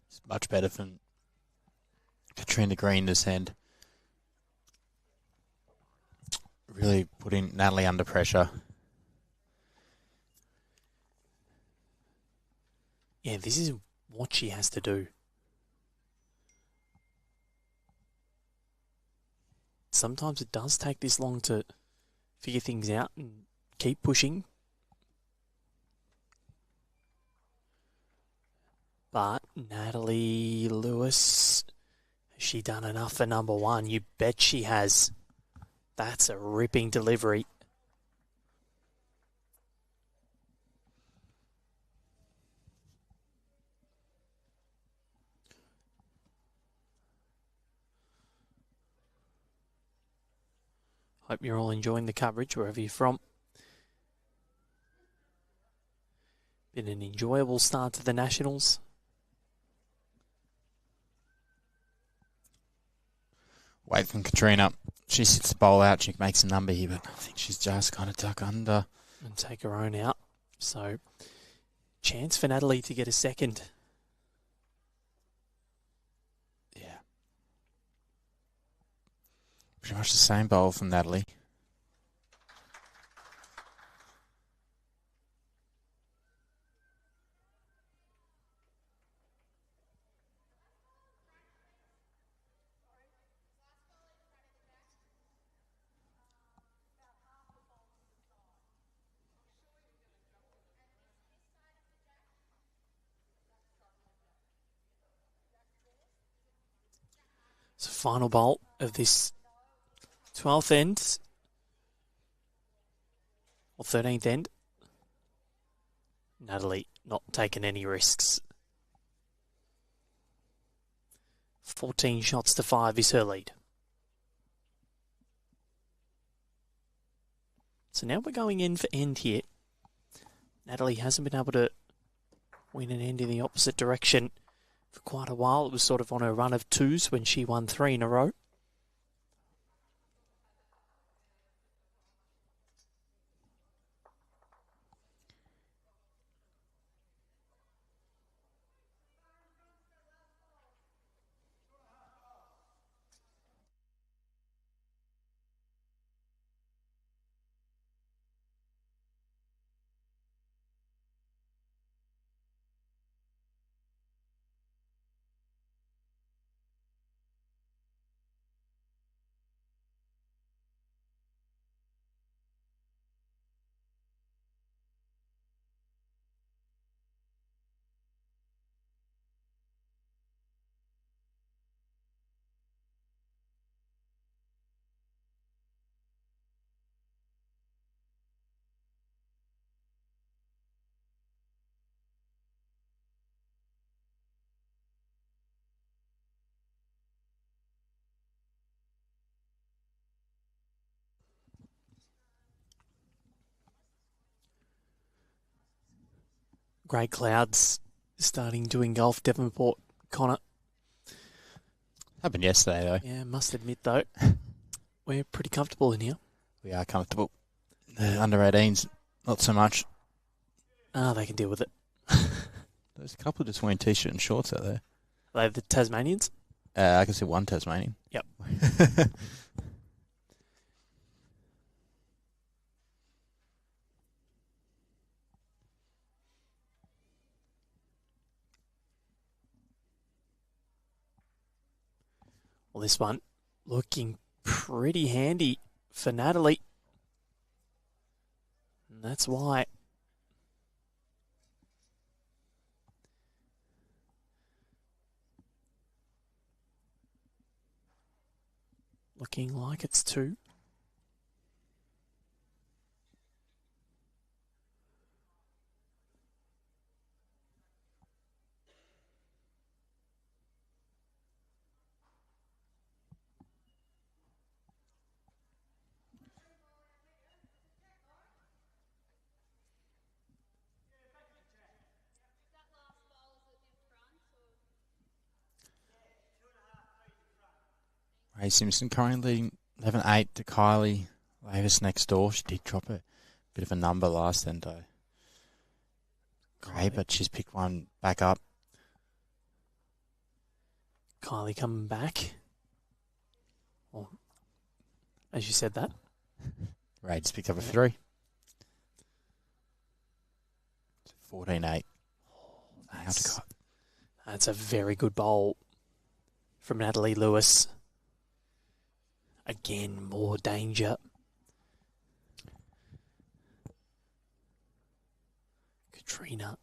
It's much better from Katrina Green to send. Really putting Natalie under pressure. Yeah, this is what she has to do. Sometimes it does take this long to figure things out and keep pushing. But Natalie Lewis, has she done enough for number one? You bet she has. That's a ripping delivery. Hope you're all enjoying the coverage wherever you're from. Been an enjoyable start to the Nationals. Wait from Katrina. She sits the bowl out. She makes a number here, but I think she's just kind of duck under. And take her own out. So, chance for Natalie to get a second. Yeah. Pretty much the same bowl from Natalie. So final bowl of this 12th end, or 13th end. Natalie not taking any risks. 14 shots to 5 is her lead. So now we're going end for end here. Natalie hasn't been able to win an end in the opposite direction for quite a while. It was sort of on her run of twos when she won 3 in a row. grey clouds starting to engulf Devonport, Connor. Happened yesterday, though. Yeah, must admit, though, we're pretty comfortable in here. We are comfortable. The under-18s, not so much. They can deal with it. There's a couple just wearing T-shirt and shorts out there. Are they the Tasmanians? I can see one Tasmanian. Yep. Well, this one looking pretty handy for Natalie. And that's why. Looking like it's 2. Ray Simpson currently leading 11-8 to Kylie Lavis next door. She did drop a bit of a number last end, though. Great, but she's picked one back up. Kylie coming back. Well, as you said that. Ray just picked up a 3. 14-8. That's a very good bowl from Natalie Lewis. Again, more danger. Katrina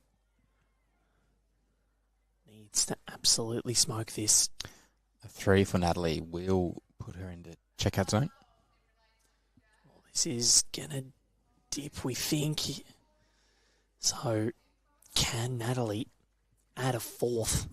needs to absolutely smoke this. A 3 for Natalie will put her in the checkout zone. Well, this is going to dip, we think. So, can Natalie add a 4th?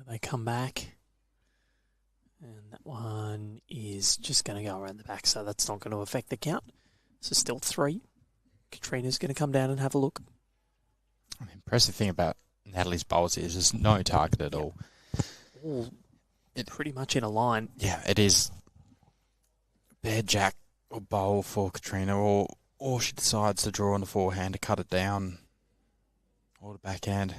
They come back, and that one is just going to go around the back, so that's not going to affect the count. So still 3. Katrina's going to come down and have a look. The impressive thing about Natalie's bowls is there's no target at all. All pretty much in a line. Yeah, it is bare jack or bowl for Katrina, or she decides to draw on the forehand to cut it down, or the backhand.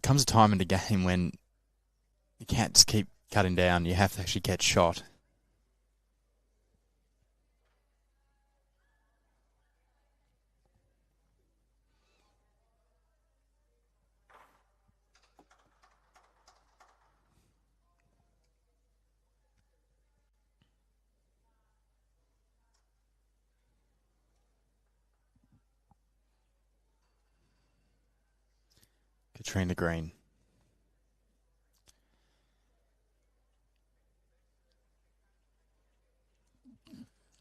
Comes a time in the game when you can't just keep cutting down. You have to actually get shot. Katrina Green.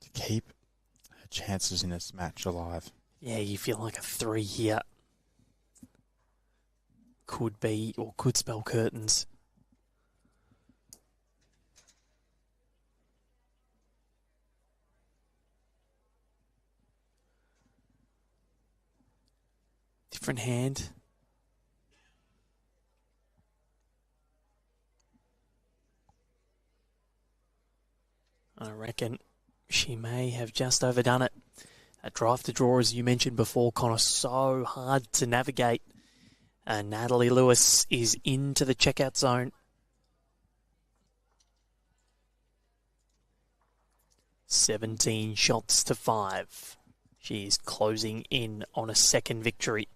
To keep her chances in this match alive. Yeah, you feel like a 3 here could be, or could spell curtains. Different hand. I reckon she may have just overdone it. That drive to draw, as you mentioned before, Connor, so hard to navigate. And Natalie Lewis is into the checkout zone. 17 shots to 5. She's closing in on a second victory.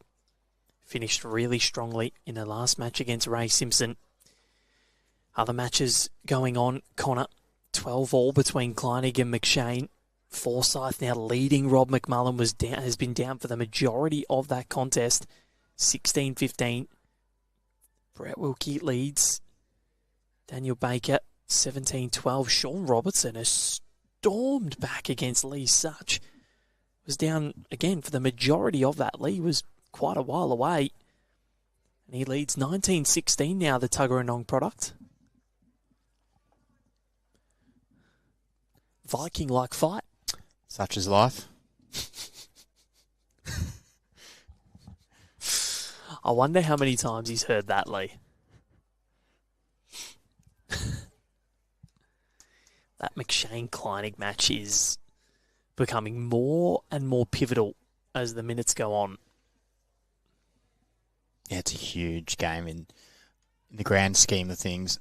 Finished really strongly in her last match against Ray Simpson. Other matches going on, Connor. 12 all between Kleinig and McShane. Forsyth now leading. Rob McMullen has been down for the majority of that contest. 16-15. Brett Wilkie leads. Daniel Baker, 17-12. Sean Robertson has stormed back against Lee Such. Was down again for the majority of that. Lee was quite a while away. And he leads 19-16 now, the Tuggeranong product. Viking-like fight. Such is life. I wonder how many times he's heard that, Lee. That McShane-Kleinig match is becoming more and more pivotal as the minutes go on. Yeah, it's a huge game in the grand scheme of things.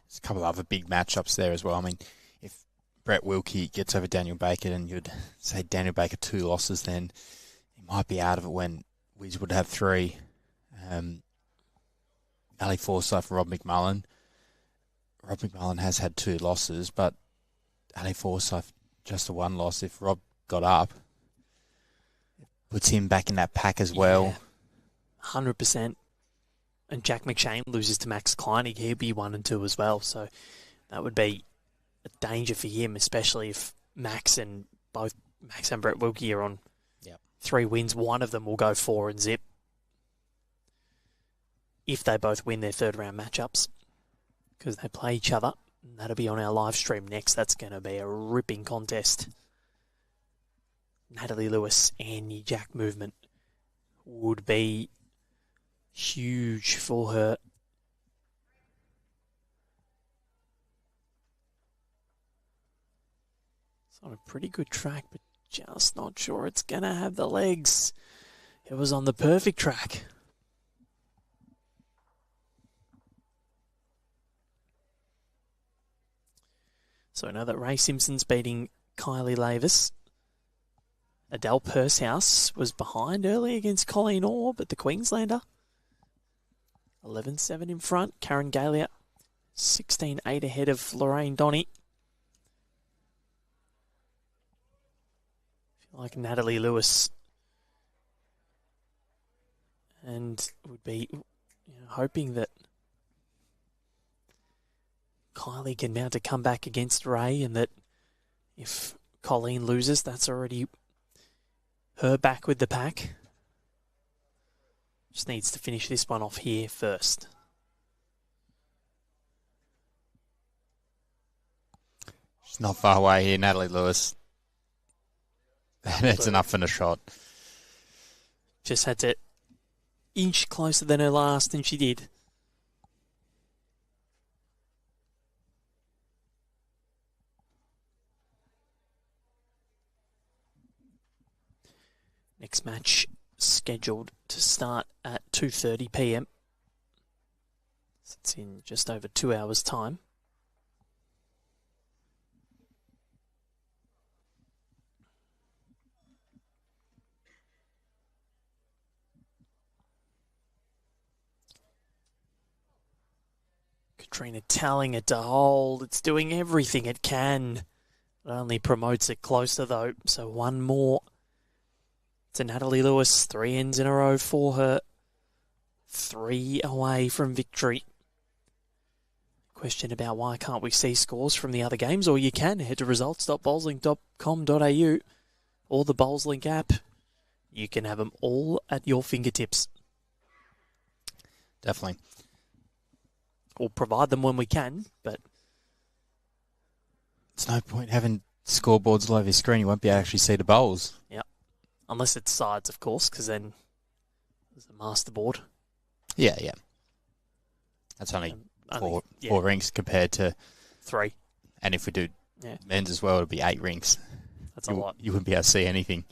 There's a couple of other big matchups there as well. I mean, if Brett Wilkie gets over Daniel Baker, and you'd say Daniel Baker 2 losses, then he might be out of it when Wiz would have 3. Ali Forsyth, Rob McMullen. Rob McMullen has had 2 losses, but Ali Forsyth just a 1 loss. If Rob got up, it puts him back in that pack as well. Yeah, 100%. And Jack McShane loses to Max Kleinig. He'll be 1 and 2 as well. So that would be a danger for him, especially if Max and Brett Wilkie are on 3 wins. One of them will go 4 and zip if they both win their third round matchups, because they play each other. And that'll be on our live stream next. That's going to be a ripping contest. Natalie Lewis and the Jack movement would be huge for her. It's on a pretty good track, but just not sure it's going to have the legs. It was on the perfect track. So now that Ray Simpson's beating Kylie Lavis, Adele Pursehouse was behind early against Colleen Orr, but the Queenslander 11-7 in front. Karen Galia 16-8 ahead of Lorraine Donny. I feel like Natalie Lewis and would be hoping that Kylie can mount a comeback against Ray, and that if Colleen loses, that's already her back with the pack. Just needs to finish this one off here first. She's not far away here, Natalie Lewis. That's enough in a shot. Just had to inch closer than her last, and she did. Next match scheduled to start at 2:30 p.m. It's in just over 2 hours' time. Katrina telling it to hold. It's doing everything it can. It only promotes it closer, though. So one more to Natalie Lewis. 3 ends in a row for her. 3 away from victory. Question about why can't we see scores from the other games? Or you can head to results.bowlslink.com.au or the Bowlslink app. You can have them all at your fingertips. Definitely. We'll provide them when we can, but there's no point having scoreboards all over your screen. You won't be able to actually see the bowls. Yep. Unless it's sides, of course, because then there's the master board. Yeah. That's only four rinks compared to 3. And if we do men's as well, it'll be 8 rinks. That's a lot. You wouldn't be able to see anything.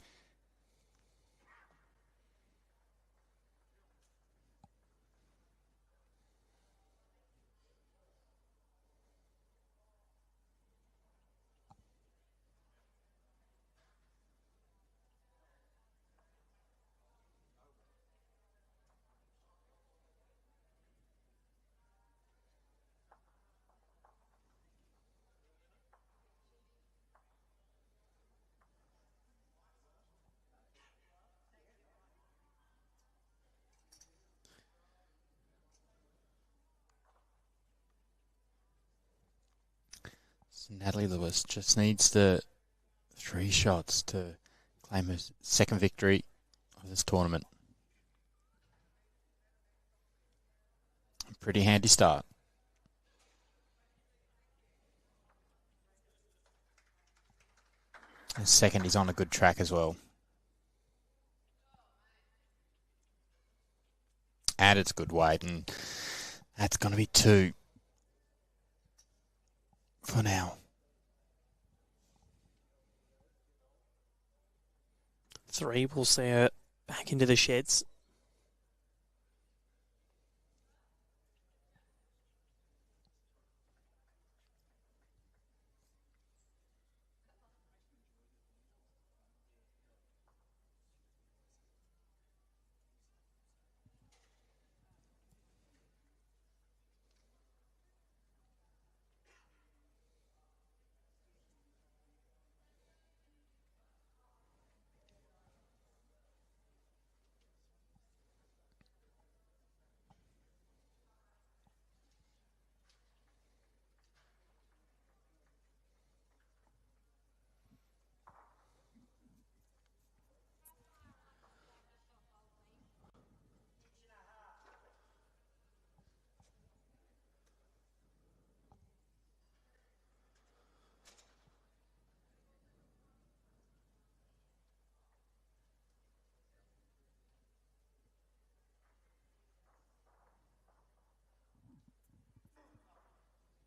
So Natalie Lewis just needs the 3 shots to claim her second victory of this tournament. A pretty handy start. And second, he's on a good track as well. And it's good weight, and that's going to be 2 for now. 3 will see her back into the sheds.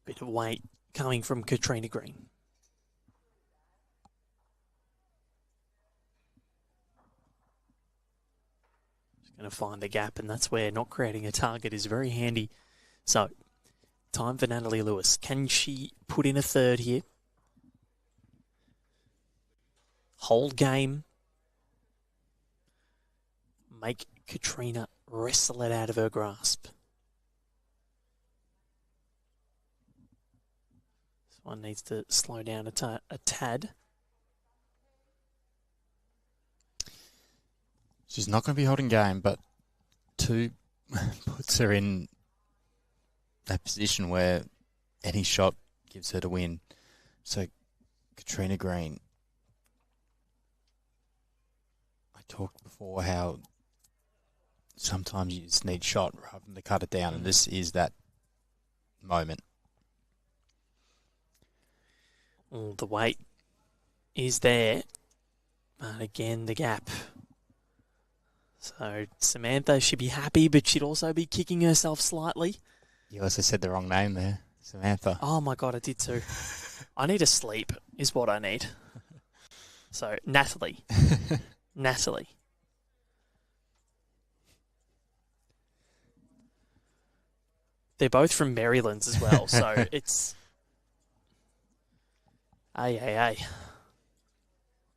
Bit of weight coming from Katrina Green. Just going to find the gap, and that's where not creating a target is very handy. So, time for Natalie Lewis. Can she put in a third here? Hold game. Make Katrina wrestle it out of her grasp. One needs to slow down a tad. She's not going to be holding game, but 2 puts her in that position where any shot gives her the win. So, Katrina Green. I talked before how sometimes you just need shot rather than to cut it down, and this is that moment. The weight is there, but again, the gap. So Samantha should be happy, but she'd also be kicking herself slightly. You also said the wrong name there, Samantha. Oh my God, I did too. I need a sleep, is what I need. So, Natalie. Natalie. They're both from Marylands as well, so it's... Hey.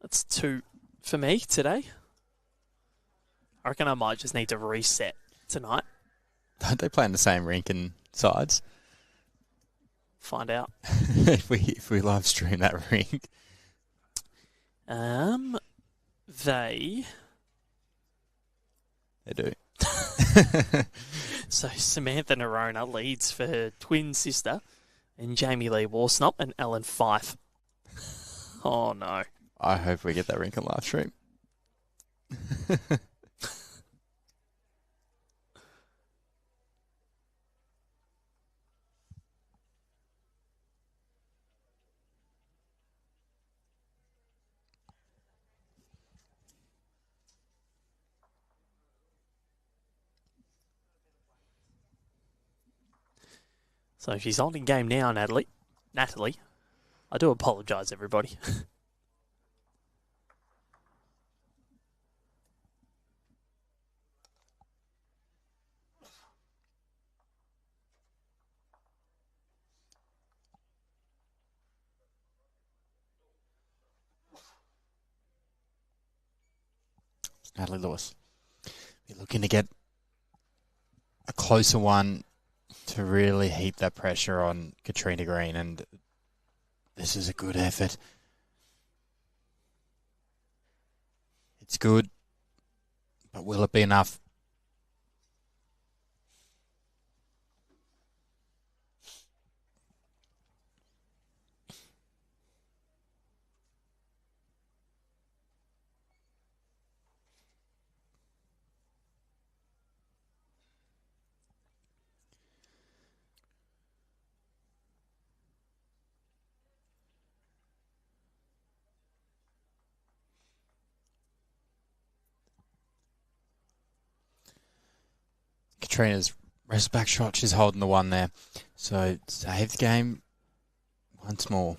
That's 2 for me today. I reckon I might just need to reset tonight. Don't they play in the same rink and sides? Find out. if we live stream that rink. They do. So Samantha Nerona leads for her twin sister, and Jamie Lee Warsnop and Ellen Fife. Oh no. I hope we get that rink on live stream. So she's holding game now, Natalie. I do apologise, everybody. Natalie Lewis. You're looking to get a closer one to really heap that pressure on Katrina Green, and this is a good effort. It's good, but will it be enough? Katrina's rest back shot. She's holding the one there. So save the game once more.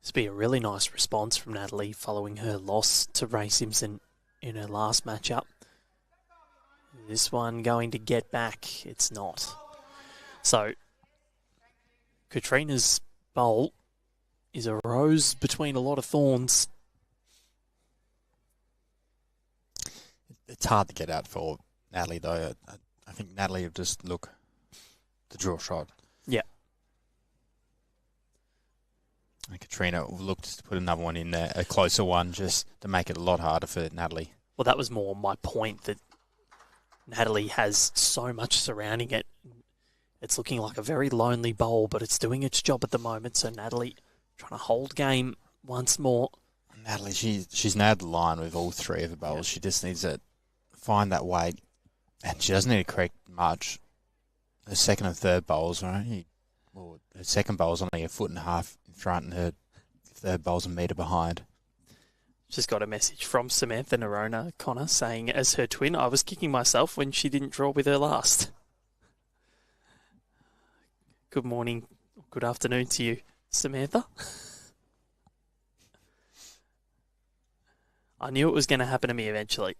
This would be a really nice response from Natalie following her loss to Ray Simpson in her last matchup. This one going to get back. It's not. So, Katrina's bowl is a rose between a lot of thorns. It's hard to get out for Natalie, though. I think Natalie will just look to draw a shot. Yeah. And Katrina will look to put another one in there, a closer one, just to make it a lot harder for Natalie. Well, that was more my point, that Natalie has so much surrounding it. It's looking like a very lonely bowl, but it's doing its job at the moment. So Natalie trying to hold game once more. Natalie, she's nailed the line with all three of her bowls. Yeah. She just needs to find that weight, and she doesn't need to correct much. Her second and third bowls are only, well, her second bowl's only a foot and a half in front, and her third bowl's a metre behind. Just got a message from Samantha Nerona, Connor, saying, as her twin, I was kicking myself when she didn't draw with her last. Good morning, good afternoon to you, Samantha. I knew it was going to happen to me eventually.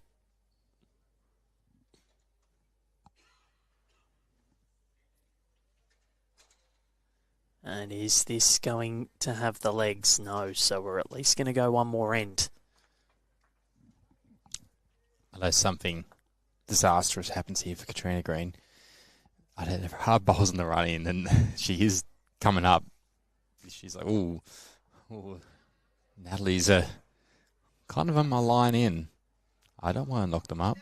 And is this going to have the legs? No, so we're at least going to go one more end. Unless something disastrous happens here for Katrina Green. I don't have hard bowls in the running, and she is coming up. She's like, ooh. Natalie's kind of on my line in. I don't want to knock them up.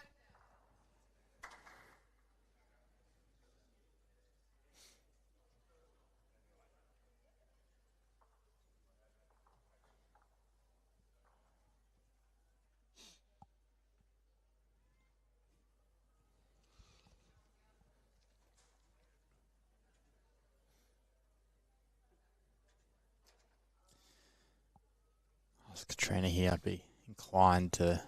Katrina here, I'd be inclined to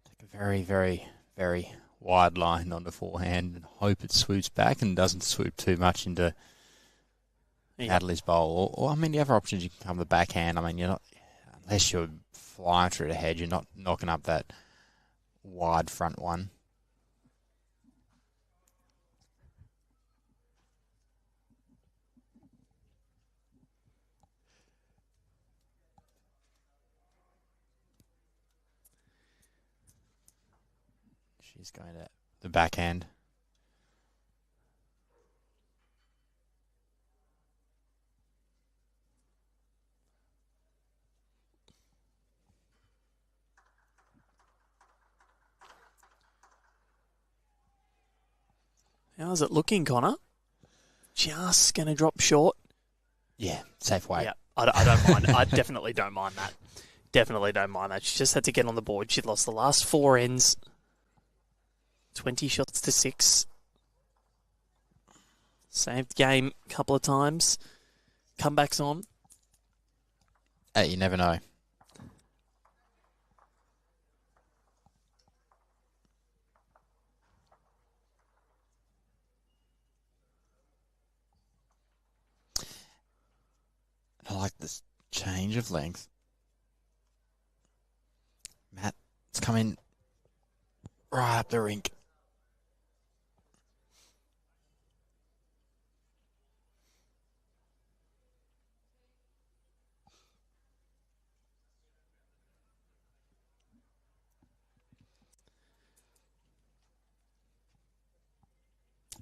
take a very, very, very wide line on the forehand and hope it swoops back and doesn't swoop too much into Natalie's bowl. Or I mean, the other options, you can come the backhand. I mean, you're not, unless you're flying through the head, you're not knocking up that wide front one. She's going to the backhand. How's it looking, Connor? Just going to drop short. Yeah, safe weight. Yeah, I don't mind. I definitely don't mind that. Definitely don't mind that. She just had to get on the board. She'd lost the last four ends. 20 shots to 6. Saved game a couple of times. Comebacks on. Hey, you never know. I like this change of length. Matt, it's coming right up the rink.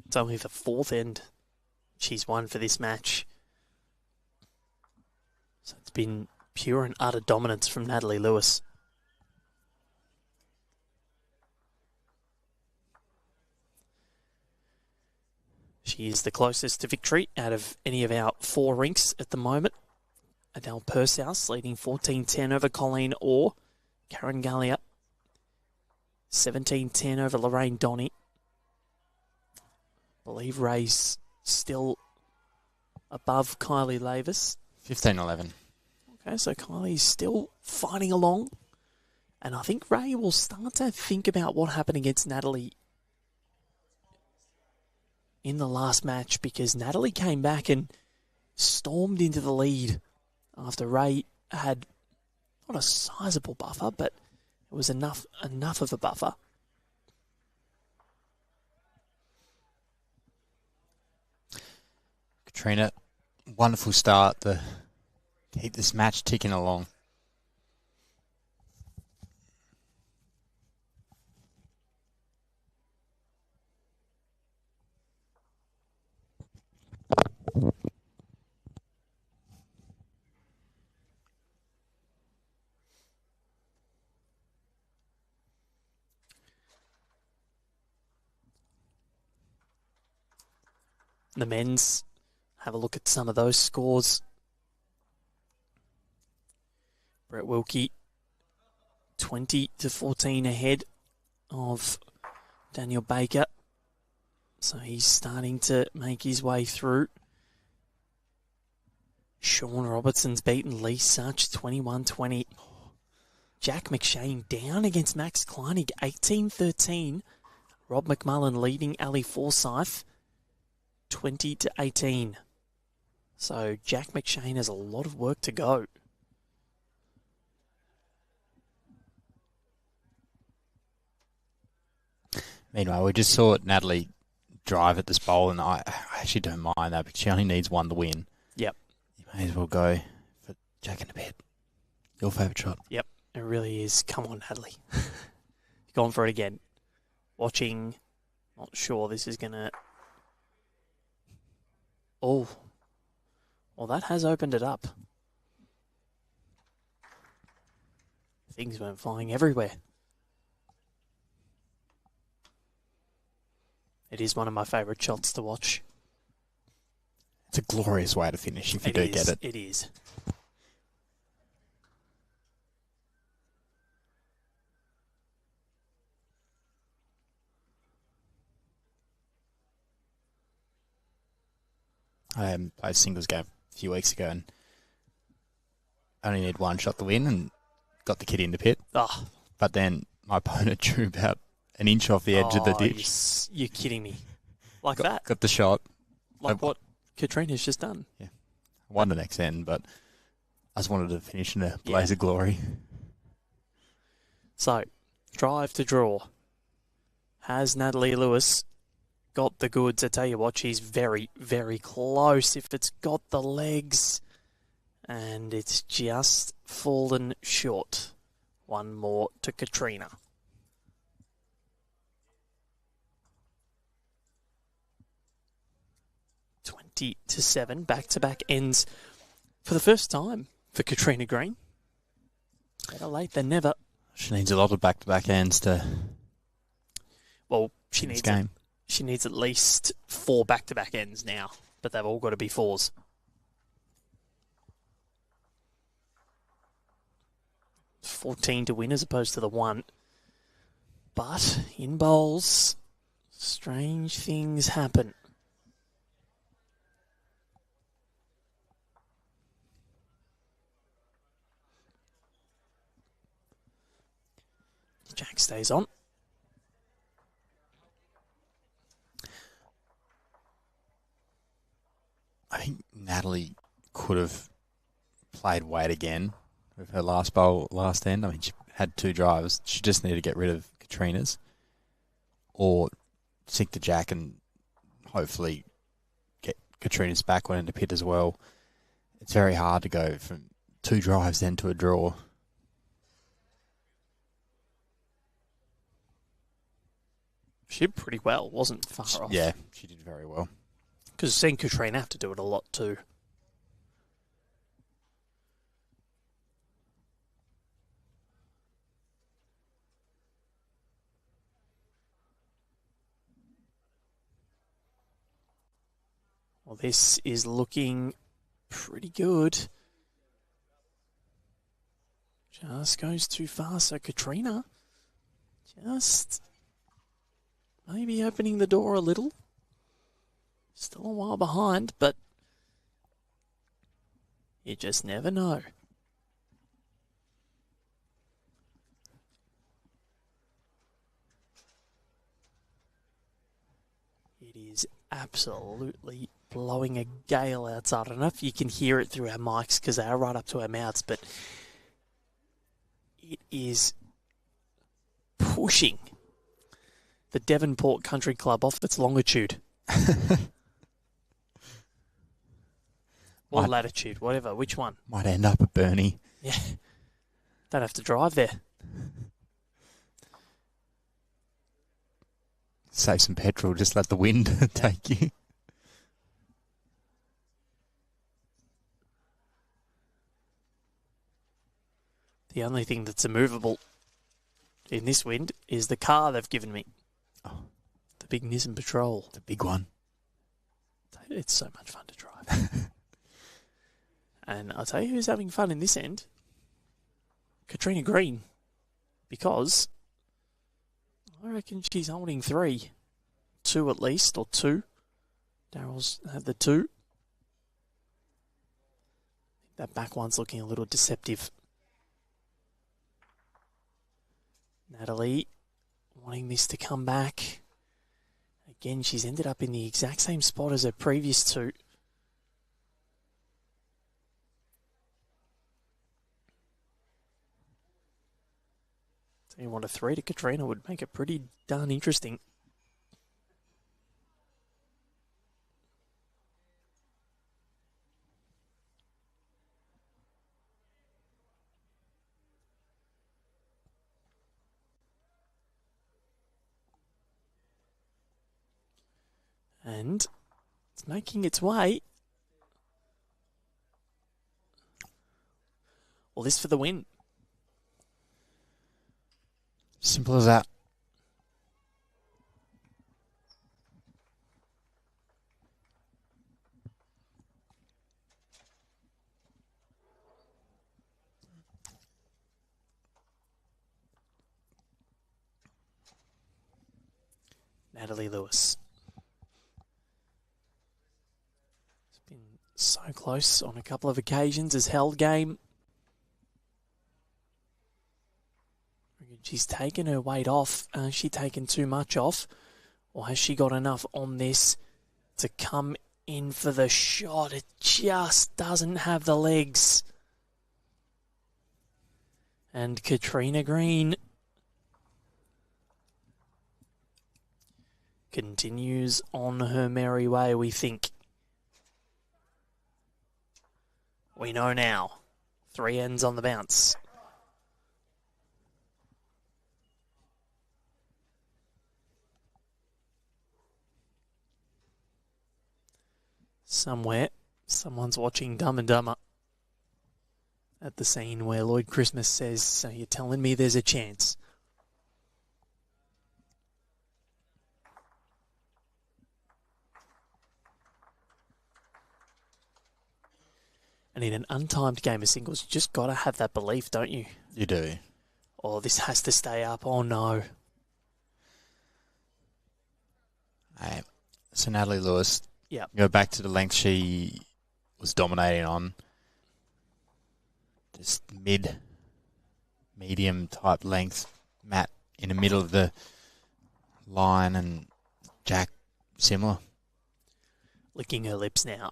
It's only the fourth end she's won for this match. So it's been pure and utter dominance from Natalie Lewis. She is the closest to victory out of any of our 4 rinks at the moment. Adele Pershouse leading 14-10 over Colleen Orr. Karen Gallia 17-10 over Lorraine Donny. I believe Ray's still above Kylie Lavis. 15-11. Okay, so Kylie's still fighting along. And I think Ray will start to think about what happened against Natalie in the last match, because Natalie came back and stormed into the lead after Ray had not a sizable buffer, but it was enough of a buffer. Katrina, wonderful start to keep this match ticking along. The men's, have a look at some of those scores. Brett Wilkie, 20-14 ahead of Daniel Baker. So he's starting to make his way through. Sean Robertson's beaten Lee Such, 21-20. Jack McShane down against Max Kleinig, 18-13. Rob McMullen leading Ali Forsyth, 20-18. So Jack McShane has a lot of work to go. Meanwhile, we just saw Natalie drive at this bowl, and I actually don't mind that because she only needs one to win. Yep. You may as well go for Jack in the bed. Your favourite shot. Yep, it really is. Come on, Natalie. Going for it again. Watching. Not sure this is going to... Oh. Well, that has opened it up. Things went flying everywhere. It is one of my favourite shots to watch. It's a glorious way to finish if you do get it. It is. I played a singles game a few weeks ago and only need one shot to win and got the kid in the pit. Oh. But then my opponent drew about an inch off the edge of the ditch. You're kidding me. Like that? Got the shot. Like what Katrina's just done? Yeah. Won the next end, but I just wanted to finish in a blaze of glory. So, drive to draw. Has Natalie Lewis got the goods? I tell you what, she's very, very close. If it's got the legs, and it's just fallen short. One more to Katrina. To 7, back-to-back ends for the first time for Katrina Green. Better late than never. She needs a lot of back-to-back ends to. Well, she needs at least 4 back-to-back ends now, but they've all got to be 4s. It's 14 to win as opposed to the 1. But in bowls, strange things happen. Jack stays on. I think Natalie could have played weight again with her last bowl, last end. I mean, she had 2 drives. She just needed to get rid of Katrina's or sink to Jack and hopefully get Katrina's back one into pit as well. It's very hard to go from 2 drives then to a draw. She did pretty well, wasn't far off. Yeah, she did very well. Because I've seen Katrina have to do it a lot too. Well, this is looking pretty good. Just goes too far, so Katrina just maybe opening the door a little. Still a while behind, but you just never know. It is absolutely blowing a gale outside. I don't know if you can hear it through our mics because they are right up to our mouths, but it is pushing the Devonport Country Club off its longitude. Or latitude, whatever. Which one? Might end up at Burnie. Yeah. Don't have to drive there. Save some petrol, just let the wind take you. The only thing that's immovable in this wind is the car they've given me. Oh. The big Nissan Patrol. The big one. It's so much fun to drive. And I'll tell you who's having fun in this end. Katrina Green. Because I reckon she's holding 3. 2 at least, or 2. Daryl's had the 2. That back one's looking a little deceptive. Natalie wanting this to come back. Again, she's ended up in the exact same spot as her previous 2. So you want a 3 to Katrina would make it pretty darn interesting. And it's making its way. Well, this for the win. Simple as that. Natalie Lewis. It's been so close on a couple of occasions, has held game. She's taken her weight off. Has she taken too much off? Or has she got enough on this to come in for the shot? It just doesn't have the legs. And Katrina Green continues on her merry way, we think. We know now. 3 ends on the bounce. Somewhere, someone's watching Dumb and Dumber at the scene where Lloyd Christmas says, "So you're telling me there's a chance?" And in an untimed game of singles, you just got to have that belief, don't you? You do. Oh, this has to stay up. Oh, no. So Natalie Lewis, yeah, go back to the length she was dominating on. Just medium type length. Matt in the middle of the line and Jack similar. Licking her lips now.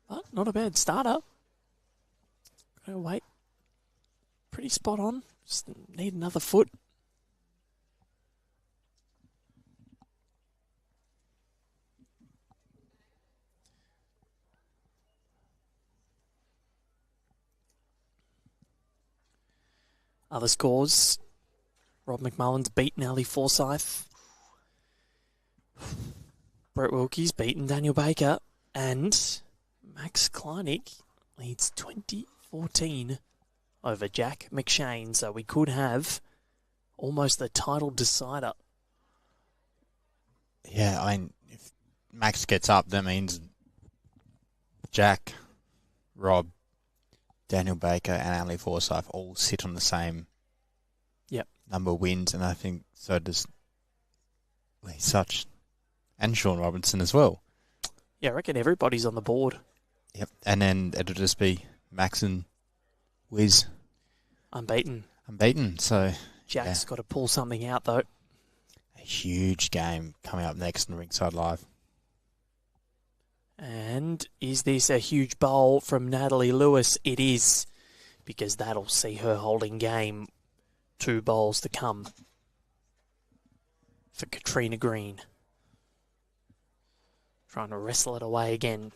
But not a bad starter. Gotta wait. Pretty spot on. Just need another foot. Other scores. Rob McMullen's beaten Ali Forsyth. Brett Wilkie's beaten Daniel Baker. And Max Kleinig leads 24-17 14 over Jack McShane. So we could have almost the title decider. Yeah, I mean, if Max gets up, that means Jack, Rob, Daniel Baker, and Anley Forsyth all sit on the same number of wins, and I think so does Lee Such and Sean Robinson as well. Yeah, I reckon everybody's on the board. Yep, and then it'll just be Max and Wiz. Unbeaten. So Jack's got to pull something out, though. A huge game coming up next in Rinkside Live. And is this a huge bowl from Natalie Lewis? It is, because that'll see her holding game. 2 bowls to come for Katrina Green. Trying to wrestle it away again.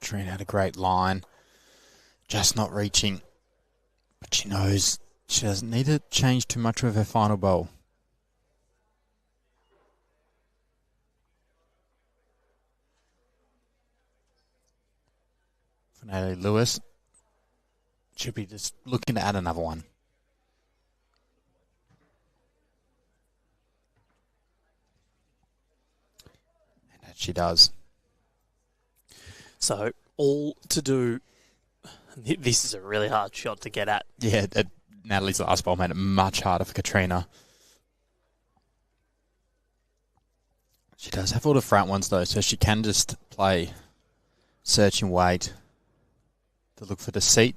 Katrina had a great line, just not reaching, but she knows she doesn't need to change too much with her final bowl. For Natalie Lewis, she'll be just looking to add another one. And that she does. So, all to do. This is a really hard shot to get at. Yeah, Natalie's last bowl made it much harder for Katrina. She does have all the front ones, though, so she can just play search and wait to look for the seat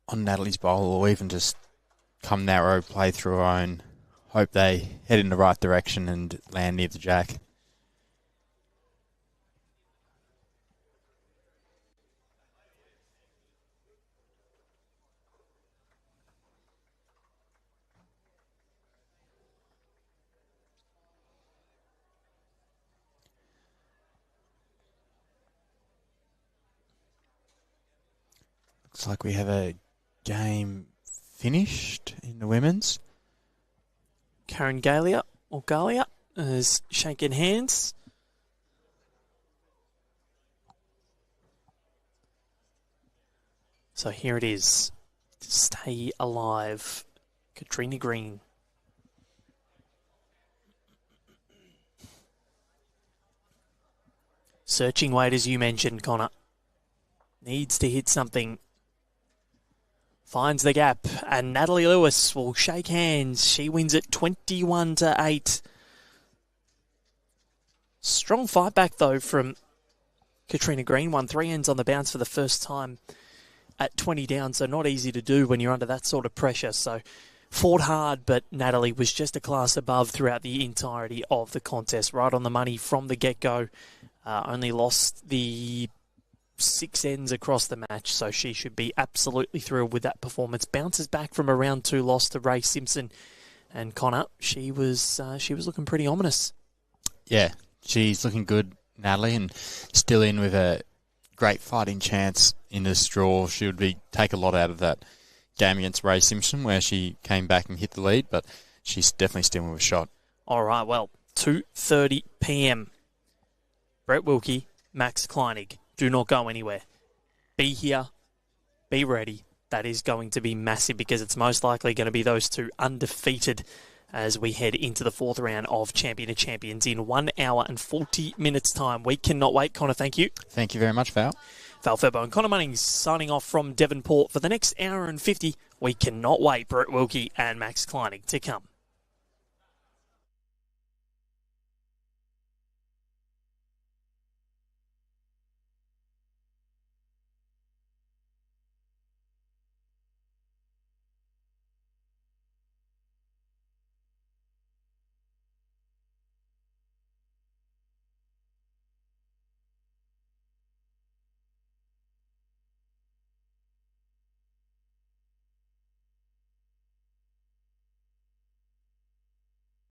on Natalie's bowl, or even just come narrow, play through her own, hope they head in the right direction and land near the jack. Looks like we have a game finished in the women's. Karen Galia is shaking hands. So here it is. Stay alive. Katrina Green. Searching weight, as you mentioned, Connor. Needs to hit something. Finds the gap, and Natalie Lewis will shake hands. She wins it 21-8. Strong fight back, though, from Katrina Green. Won 3 ends on the bounce for the first time at 20 down, so not easy to do when you're under that sort of pressure. So fought hard, but Natalie was just a class above throughout the entirety of the contest. Right on the money from the get-go. Only lost the 6 ends across the match, so she should be absolutely thrilled with that performance. Bounces back from a round 2 loss to Ray Simpson, and Connor, she was looking pretty ominous. Yeah, she's looking good, Natalie, and still in with a great fighting chance in this draw. She would take a lot out of that game against Ray Simpson, where she came back and hit the lead, but she's definitely still with a shot. All right, well, 2:30 p.m. Brett Wilkie, Max Kleinig. Do not go anywhere. Be here. Be ready. That is going to be massive, because it's most likely going to be those two undefeated as we head into the 4th round of Champion of Champions in 1 hour and 40 minutes time. We cannot wait. Connor, thank you. Thank you very much, Val. Val Furbo and Connor Munnings signing off from Devonport for the next hour and 50. We cannot wait. Brett Wilkie and Max Kleinig to come.